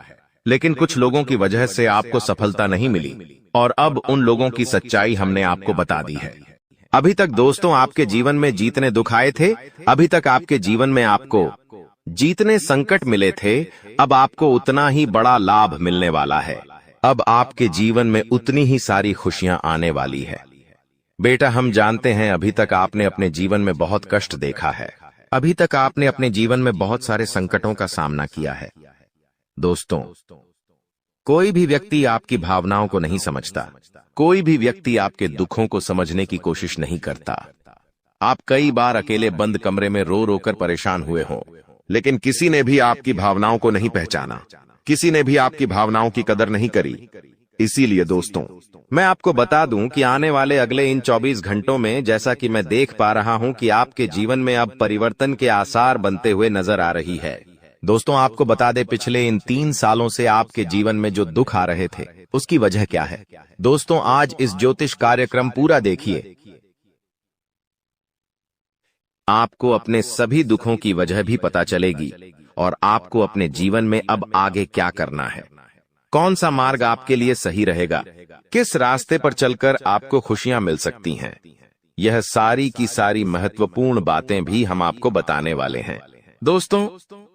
लेकिन कुछ लोगों की वजह से आपको सफलता नहीं मिली, और अब उन लोगों की सच्चाई हमने आपको बता दी है। अभी तक दोस्तों आपके जीवन में जितने दुख आए थे, अभी तक आपके जीवन में आपको जितने संकट मिले थे, अब आपको उतना ही बड़ा लाभ मिलने वाला है। अब आपके जीवन में उतनी ही सारी खुशियां आने वाली है। बेटा, हम जानते हैं अभी तक आपने अपने जीवन में बहुत कष्ट देखा है। अभी तक आपने अपने जीवन में बहुत सारे संकटों का सामना किया है। दोस्तों, कोई भी व्यक्ति आपकी भावनाओं को नहीं समझता। कोई भी व्यक्ति आपके दुखों को समझने की कोशिश नहीं करता। आप कई बार अकेले बंद कमरे में रो रो कर परेशान हुए हों, लेकिन किसी ने भी आपकी भावनाओं को नहीं पहचाना। किसी ने भी आपकी भावनाओं की कदर नहीं करी। इसीलिए दोस्तों, मैं आपको बता दूं कि आने वाले अगले इन 24 घंटों में, जैसा कि मैं देख पा रहा हूं कि आपके जीवन में अब परिवर्तन के आसार बनते हुए नजर आ रही है। दोस्तों, आपको बता दें, पिछले इन 3 सालों से आपके जीवन में जो दुख आ रहे थे, उसकी वजह क्या है। दोस्तों, आज इस ज्योतिष कार्यक्रम पूरा देखिए। आपको अपने सभी दुखों की वजह भी पता चलेगी और आपको अपने जीवन में अब आगे क्या करना है, कौन सा मार्ग आपके लिए सही रहेगा, किस रास्ते पर चलकर आपको खुशियां मिल सकती हैं। यह सारी की सारी महत्वपूर्ण बातें भी हम आपको बताने वाले हैं। दोस्तों,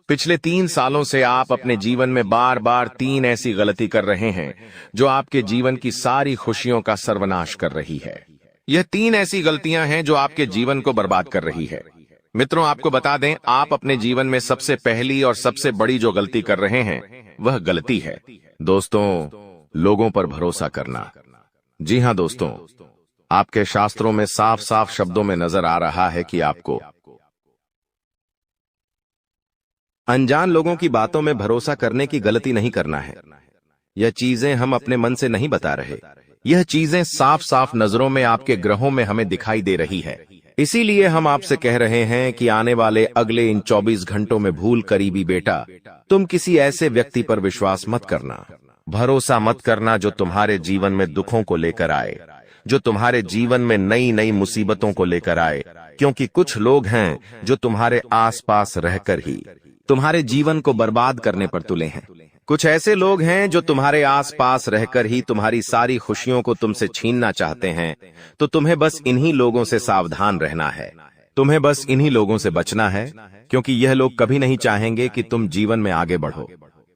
पिछले 3 सालों से आप अपने जीवन में बार बार 3 ऐसी गलती कर रहे हैं जो आपके जीवन की सारी खुशियों का सर्वनाश कर रही है। यह 3 ऐसी गलतियां हैं जो आपके जीवन को बर्बाद कर रही है। मित्रों, आपको बता दें, आप अपने जीवन में सबसे पहली और सबसे बड़ी जो गलती कर रहे हैं, वह गलती है दोस्तों, लोगों पर भरोसा करना। जी हां दोस्तों, आपके शास्त्रों में साफ साफ शब्दों में नजर आ रहा है कि आपको अनजान लोगों की बातों में भरोसा करने की गलती नहीं करना है। यह चीजें हम अपने मन से नहीं बता रहे, यह चीजें साफ साफ नजरों में आपके ग्रहों में हमें दिखाई दे रही है। इसीलिए हम आपसे कह रहे हैं कि आने वाले अगले इन 24 घंटों में भूल करीबी बेटा, तुम किसी ऐसे व्यक्ति पर विश्वास मत करना, भरोसा मत करना जो तुम्हारे जीवन में दुखों को लेकर आए, जो तुम्हारे जीवन में नई नई मुसीबतों को लेकर आए। क्योंकि कुछ लोग हैं जो तुम्हारे आसपास रहकर ही तुम्हारे जीवन को बर्बाद करने पर तुले हैं। कुछ ऐसे लोग हैं जो तुम्हारे आसपास रहकर ही तुम्हारी सारी खुशियों को तुमसे छीनना चाहते हैं। तो तुम्हें बस इन्हीं लोगों से सावधान रहना है, तुम्हें बस इन्हीं लोगों से बचना है, क्योंकि यह लोग कभी नहीं चाहेंगे कि तुम जीवन में आगे बढ़ो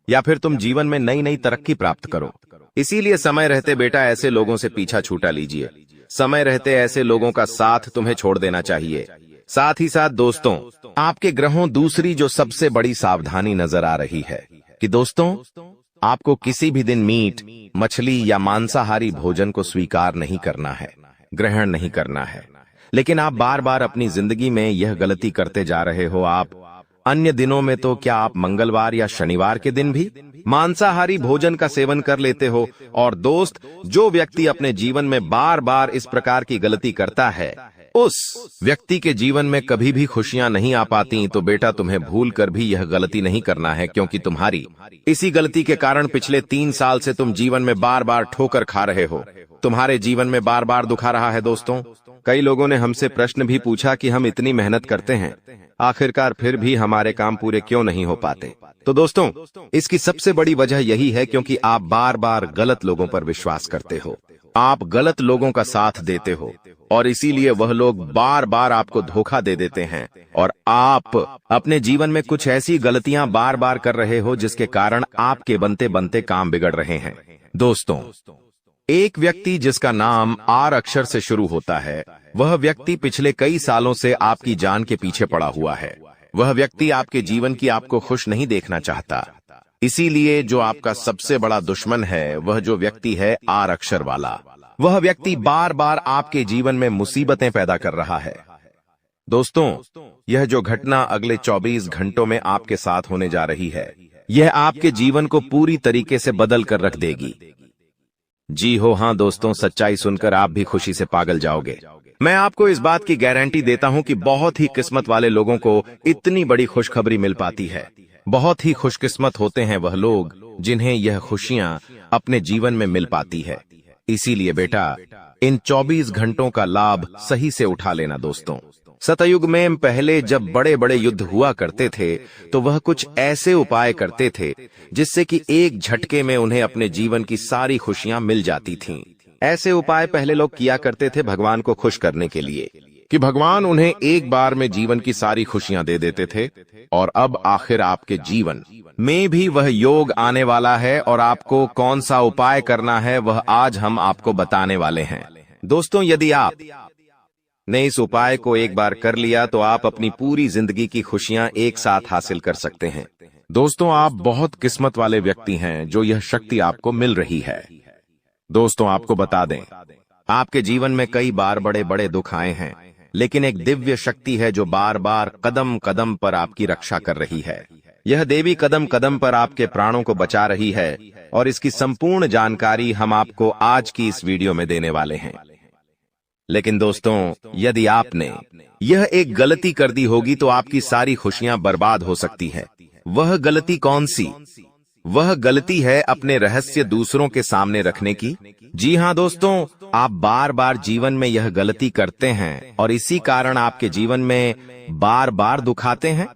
या फिर तुम जीवन में नई नई तरक्की प्राप्त करो। इसीलिए समय रहते बेटा ऐसे लोगों से पीछा छूटा लीजिए। समय रहते ऐसे लोगों का साथ तुम्हें छोड़ देना चाहिए। साथ ही साथ दोस्तों, आपके ग्रहों दूसरी जो सबसे बड़ी सावधानी नजर आ रही है कि दोस्तों, आपको किसी भी दिन मीट, मछली या मांसाहारी भोजन को स्वीकार नहीं करना है, ग्रहण नहीं करना है। लेकिन आप बार बार अपनी जिंदगी में यह गलती करते जा रहे हो। आप अन्य दिनों में तो क्या आप मंगलवार या शनिवार के दिन भी मांसाहारी भोजन का सेवन कर लेते हो। और दोस्त, जो व्यक्ति अपने जीवन में बार बार इस प्रकार की गलती करता है, उस व्यक्ति के जीवन में कभी भी खुशियां नहीं आ पाती। तो बेटा, तुम्हें भूल कर भी यह गलती नहीं करना है, क्योंकि तुम्हारी इसी गलती के कारण पिछले 3 साल से तुम जीवन में बार बार ठोकर खा रहे हो, तुम्हारे जीवन में बार बार दुख आ रहा है। दोस्तों, कई लोगों ने हमसे प्रश्न भी पूछा कि हम इतनी मेहनत करते हैं, आखिरकार फिर भी हमारे काम पूरे क्यों नहीं हो पाते। तो दोस्तों, इसकी सबसे बड़ी वजह यही है क्योंकि आप बार बार गलत लोगों पर विश्वास करते हो, आप गलत लोगों का साथ देते हो, और इसीलिए वह लोग बार बार आपको धोखा दे देते हैं। और आप अपने जीवन में कुछ ऐसी गलतियां बार बार कर रहे हो जिसके कारण आपके बनते बनते काम बिगड़ रहे हैं। दोस्तों, एक व्यक्ति जिसका नाम आर अक्षर से शुरू होता है, वह व्यक्ति पिछले कई सालों से आपकी जान के पीछे पड़ा हुआ है। वह व्यक्ति आपके जीवन की आपको खुश नहीं देखना चाहता। इसीलिए जो आपका सबसे बड़ा दुश्मन है, वह जो व्यक्ति है आर अक्षर वाला, वह व्यक्ति बार बार आपके जीवन में मुसीबतें पैदा कर रहा है। दोस्तों, यह जो घटना अगले 24 घंटों में आपके साथ होने जा रही है, यह आपके जीवन को पूरी तरीके से बदल कर रख देगी। जी हो हाँ दोस्तों, सच्चाई सुनकर आप भी खुशी से पागल जाओगे। मैं आपको इस बात की गारंटी देता हूं कि बहुत ही किस्मत वाले लोगों को इतनी बड़ी खुशखबरी मिल पाती है। बहुत ही खुशकिस्मत होते हैं वह लोग जिन्हें यह खुशियां अपने जीवन में मिल पाती है। इसीलिए बेटा, इन 24 घंटों का लाभ सही से उठा लेना। दोस्तों, सतयुग में पहले जब बड़े बड़े युद्ध हुआ करते थे, तो वह कुछ ऐसे उपाय करते थे जिससे कि एक झटके में उन्हें अपने जीवन की सारी खुशियां मिल जाती थीं। ऐसे उपाय पहले लोग किया करते थे भगवान को खुश करने के लिए, कि भगवान उन्हें एक बार में जीवन की सारी खुशियां दे देते थे। और अब आखिर आपके जीवन में भी वह योग आने वाला है, और आपको कौन सा उपाय करना है वह आज हम आपको बताने वाले हैं। दोस्तों, यदि आप ने इस उपाय को एक बार कर लिया तो आप अपनी पूरी जिंदगी की खुशियां एक साथ हासिल कर सकते हैं। दोस्तों, आप बहुत किस्मत वाले व्यक्ति हैं जो यह शक्ति आपको मिल रही है। दोस्तों, आपको बता दें, आपके जीवन में कई बार बड़े बड़े दुख आए हैं, लेकिन एक दिव्य शक्ति है जो बार बार कदम कदम पर आपकी रक्षा कर रही है। यह देवी कदम कदम पर आपके प्राणों को बचा रही है और इसकी संपूर्ण जानकारी हम आपको आज की इस वीडियो में देने वाले हैं। लेकिन दोस्तों, यदि आपने यह एक गलती कर दी होगी तो आपकी सारी खुशियां बर्बाद हो सकती है। वह गलती कौन सी? वह गलती है अपने रहस्य दूसरों के सामने रखने की। जी हां दोस्तों, आप बार बार जीवन में यह गलती करते हैं और इसी कारण आपके जीवन में बार बार दुख आते हैं।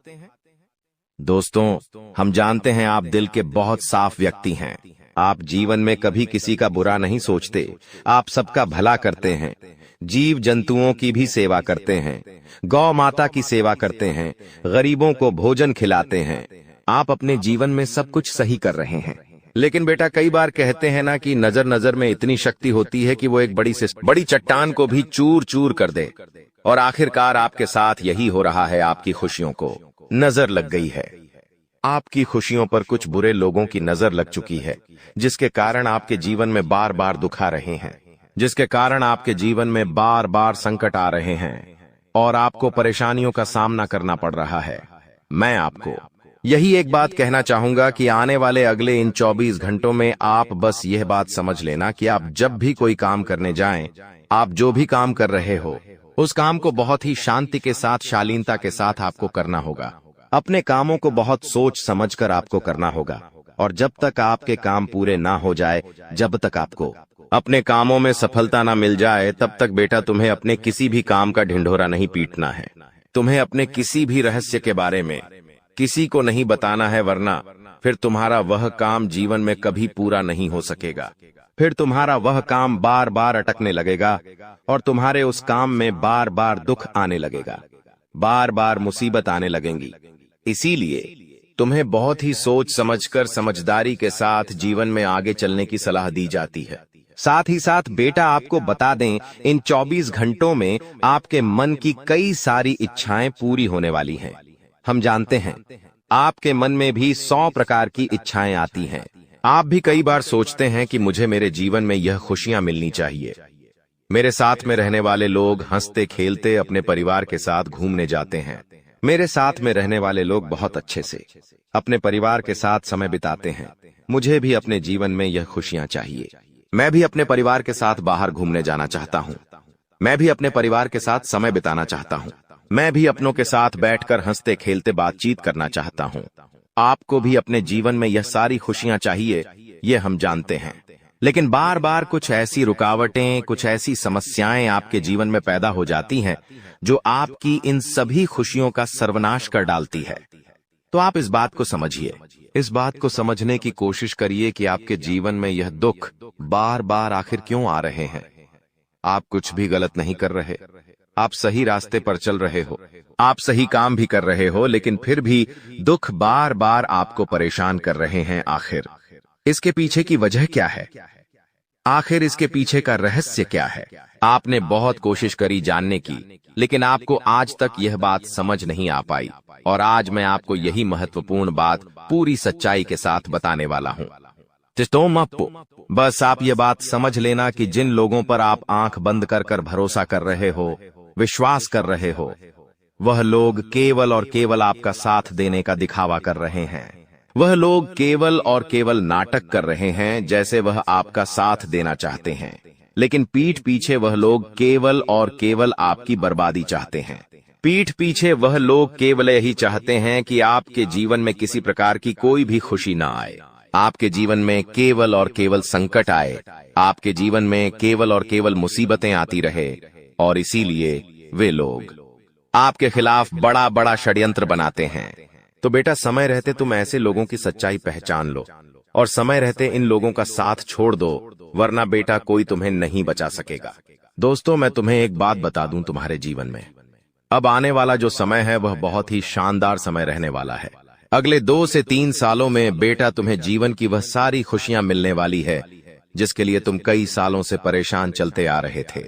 दोस्तों, हम जानते हैं आप दिल के बहुत साफ व्यक्ति हैं। आप जीवन में कभी किसी का बुरा नहीं सोचते, आप सबका भला करते हैं, जीव जंतुओं की भी सेवा करते हैं, गौ माता की सेवा करते हैं, गरीबों को भोजन खिलाते हैं। आप अपने जीवन में सब कुछ सही कर रहे हैं। लेकिन बेटा, कई बार कहते हैं ना कि नजर नजर में इतनी शक्ति होती है कि वो एक बड़ी चट्टान को भी चूर चूर कर दे। और आखिरकार आपके साथ यही हो रहा है। आपकी खुशियों को नजर लग गई है। आपकी खुशियों पर कुछ बुरे लोगों की नजर लग चुकी है, जिसके कारण आपके जीवन में बार बार दुख आ रहे हैं, जिसके कारण आपके जीवन में बार बार संकट आ रहे हैं और आपको परेशानियों का सामना करना पड़ रहा है। मैं आपको यही एक बात कहना चाहूंगा कि आने वाले अगले इन 24 घंटों में आप बस यह बात समझ लेना कि आप जब भी कोई काम करने जाएं, आप जो भी काम कर रहे हो, उस काम को बहुत ही शांति के साथ, शालीनता के साथ आपको करना होगा। अपने कामों को बहुत सोच समझकर आपको करना होगा और जब तक आपके काम पूरे ना हो जाए, जब तक आपको अपने कामों में सफलता ना मिल जाए, तब तक बेटा तुम्हें अपने किसी भी काम का ढिंढोरा नहीं पीटना है। तुम्हें अपने किसी भी रहस्य के बारे में किसी को नहीं बताना है, वरना फिर तुम्हारा वह काम जीवन में कभी पूरा नहीं हो सकेगा। फिर तुम्हारा वह काम बार बार अटकने लगेगा और तुम्हारे उस काम में बार बार दुख आने लगेगा, बार बार मुसीबत आने लगेंगी। इसीलिए तुम्हें बहुत ही सोच समझकर, समझदारी के साथ जीवन में आगे चलने की सलाह दी जाती है। साथ ही साथ बेटा, आपको बता दें, इन 24 घंटों में आपके मन की कई सारी इच्छाएं पूरी होने वाली हैं। हम जानते हैं आपके मन में भी 100 प्रकार की इच्छाएं आती हैं। आप भी कई बार सोचते हैं कि मुझे मेरे जीवन में यह खुशियां मिलनी चाहिए। मेरे साथ में रहने वाले लोग हंसते खेलते अपने परिवार के साथ घूमने जाते हैं। मेरे साथ में रहने वाले लोग बहुत अच्छे से अपने परिवार के साथ समय बिताते हैं। मुझे भी अपने जीवन में यह खुशियां चाहिए। मैं भी अपने परिवार के साथ बाहर घूमने जाना चाहता हूँ। मैं भी अपने परिवार के साथ समय बिताना चाहता हूँ। मैं भी अपनों के साथ बैठकर हंसते खेलते बातचीत करना चाहता हूँ। आपको भी अपने जीवन में यह सारी खुशियां चाहिए, ये हम जानते हैं। लेकिन बार बार कुछ ऐसी रुकावटें, कुछ ऐसी समस्याएं आपके जीवन में पैदा हो जाती हैं जो आपकी इन सभी खुशियों का सर्वनाश कर डालती है। तो आप इस बात को समझिए, इस बात को समझने की कोशिश करिए कि आपके जीवन में यह दुख बार बार आखिर क्यों आ रहे हैं। आप कुछ भी गलत नहीं कर रहे, आप सही रास्ते पर चल रहे हो, आप सही काम भी कर रहे हो, लेकिन फिर भी दुख बार बार आपको परेशान कर रहे हैं। आखिर इसके पीछे की वजह क्या है? आखिर इसके पीछे का रहस्य क्या है? आपने बहुत कोशिश करी जानने की, लेकिन आपको आज तक यह बात समझ नहीं आ पाई। और आज मैं आपको यही महत्वपूर्ण बात पूरी सच्चाई के साथ बताने वाला हूँ। बस आप ये बात समझ लेना कि जिन लोगों पर आप आंख बंद कर कर भरोसा कर रहे हो, विश्वास कर रहे हो, वह लोग केवल और केवल आपका साथ देने का दिखावा कर रहे हैं। वह लोग केवल और केवल नाटक कर रहे हैं, जैसे वह आपका साथ देना चाहते हैं, लेकिन पीठ पीछे वह लोग केवल और केवल आपकी बर्बादी चाहते हैं। पीठ पीछे वह लोग केवल यही चाहते हैं कि आपके जीवन में किसी प्रकार की कोई भी खुशी ना आए, आपके जीवन में केवल और केवल संकट आए, आपके जीवन में केवल और केवल मुसीबतें आती रहे। और इसीलिए वे लोग आपके खिलाफ बड़ा बड़ा षड्यंत्र बनाते हैं। तो बेटा, समय रहते तुम ऐसे लोगों की सच्चाई पहचान लो और समय रहते इन लोगों का साथ छोड़ दो, वरना बेटा कोई तुम्हें नहीं बचा सकेगा। दोस्तों, मैं तुम्हें एक बात बता दूं, तुम्हारे जीवन में अब आने वाला जो समय है वह बहुत ही शानदार समय रहने वाला है। अगले 2 से 3 सालों में बेटा तुम्हें जीवन की वह सारी खुशियां मिलने वाली है जिसके लिए तुम कई सालों से परेशान चलते आ रहे थे।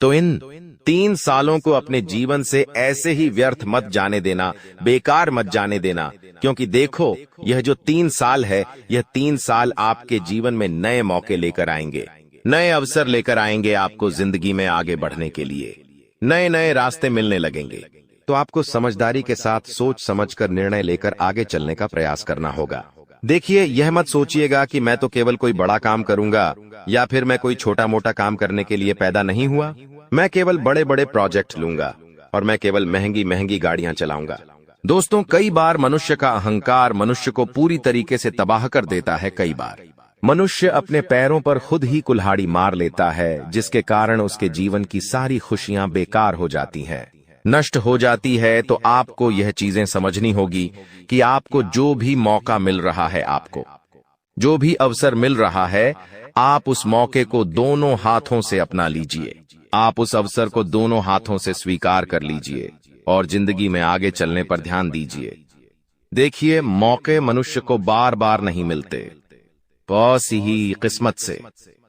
तो इन 3 सालों को अपने जीवन से ऐसे ही व्यर्थ मत जाने देना, बेकार मत जाने देना, क्योंकि देखो यह जो 3 साल है, यह 3 साल आपके जीवन में नए मौके लेकर आएंगे, नए अवसर लेकर आएंगे आपको जिंदगी में आगे बढ़ने के लिए। नए नए रास्ते मिलने लगेंगे। तो आपको समझदारी के साथ सोच समझकर निर्णय लेकर आगे चलने का प्रयास करना होगा। देखिए, यह मत सोचिएगा कि मैं तो केवल कोई बड़ा काम करूंगा या फिर मैं कोई छोटा मोटा काम करने के लिए पैदा नहीं हुआ। मैं केवल बड़े बड़े प्रोजेक्ट लूंगा और मैं केवल महंगी महंगी गाड़ियां चलाऊंगा। दोस्तों, कई बार मनुष्य का अहंकार मनुष्य को पूरी तरीके से तबाह कर देता है। कई बार मनुष्य अपने पैरों पर खुद ही कुल्हाड़ी मार लेता है, जिसके कारण उसके जीवन की सारी खुशियां बेकार हो जाती हैं, नष्ट हो जाती है। तो आपको यह चीजें समझनी होगी कि आपको जो भी मौका मिल रहा है, आपको जो भी अवसर मिल रहा है, आप उस मौके को दोनों हाथों से अपना लीजिए। आप उस अवसर को दोनों हाथों से स्वीकार कर लीजिए और जिंदगी में आगे चलने पर ध्यान दीजिए। देखिए, मौके मनुष्य को बार बार नहीं मिलते, बस ही किस्मत से।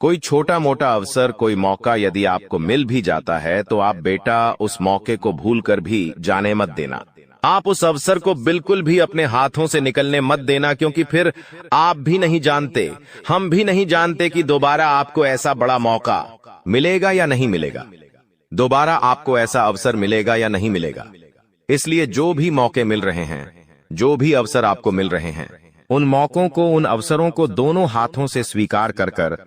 कोई छोटा मोटा अवसर, कोई मौका यदि आपको मिल भी जाता है तो आप बेटा उस मौके को भूलकर भी जाने मत देना। आप उस अवसर को बिल्कुल भी अपने हाथों से निकलने मत देना, क्योंकि फिर आप भी नहीं जानते, हम भी नहीं जानते कि दोबारा आपको ऐसा बड़ा मौका मिलेगा या नहीं मिलेगा, दोबारा आपको ऐसा अवसर मिलेगा या नहीं मिलेगा। इसलिए जो भी मौके मिल रहे हैं, जो भी अवसर आपको मिल रहे हैं, उन मौकों को, उन अवसरों को दोनों हाथों से स्वीकार कर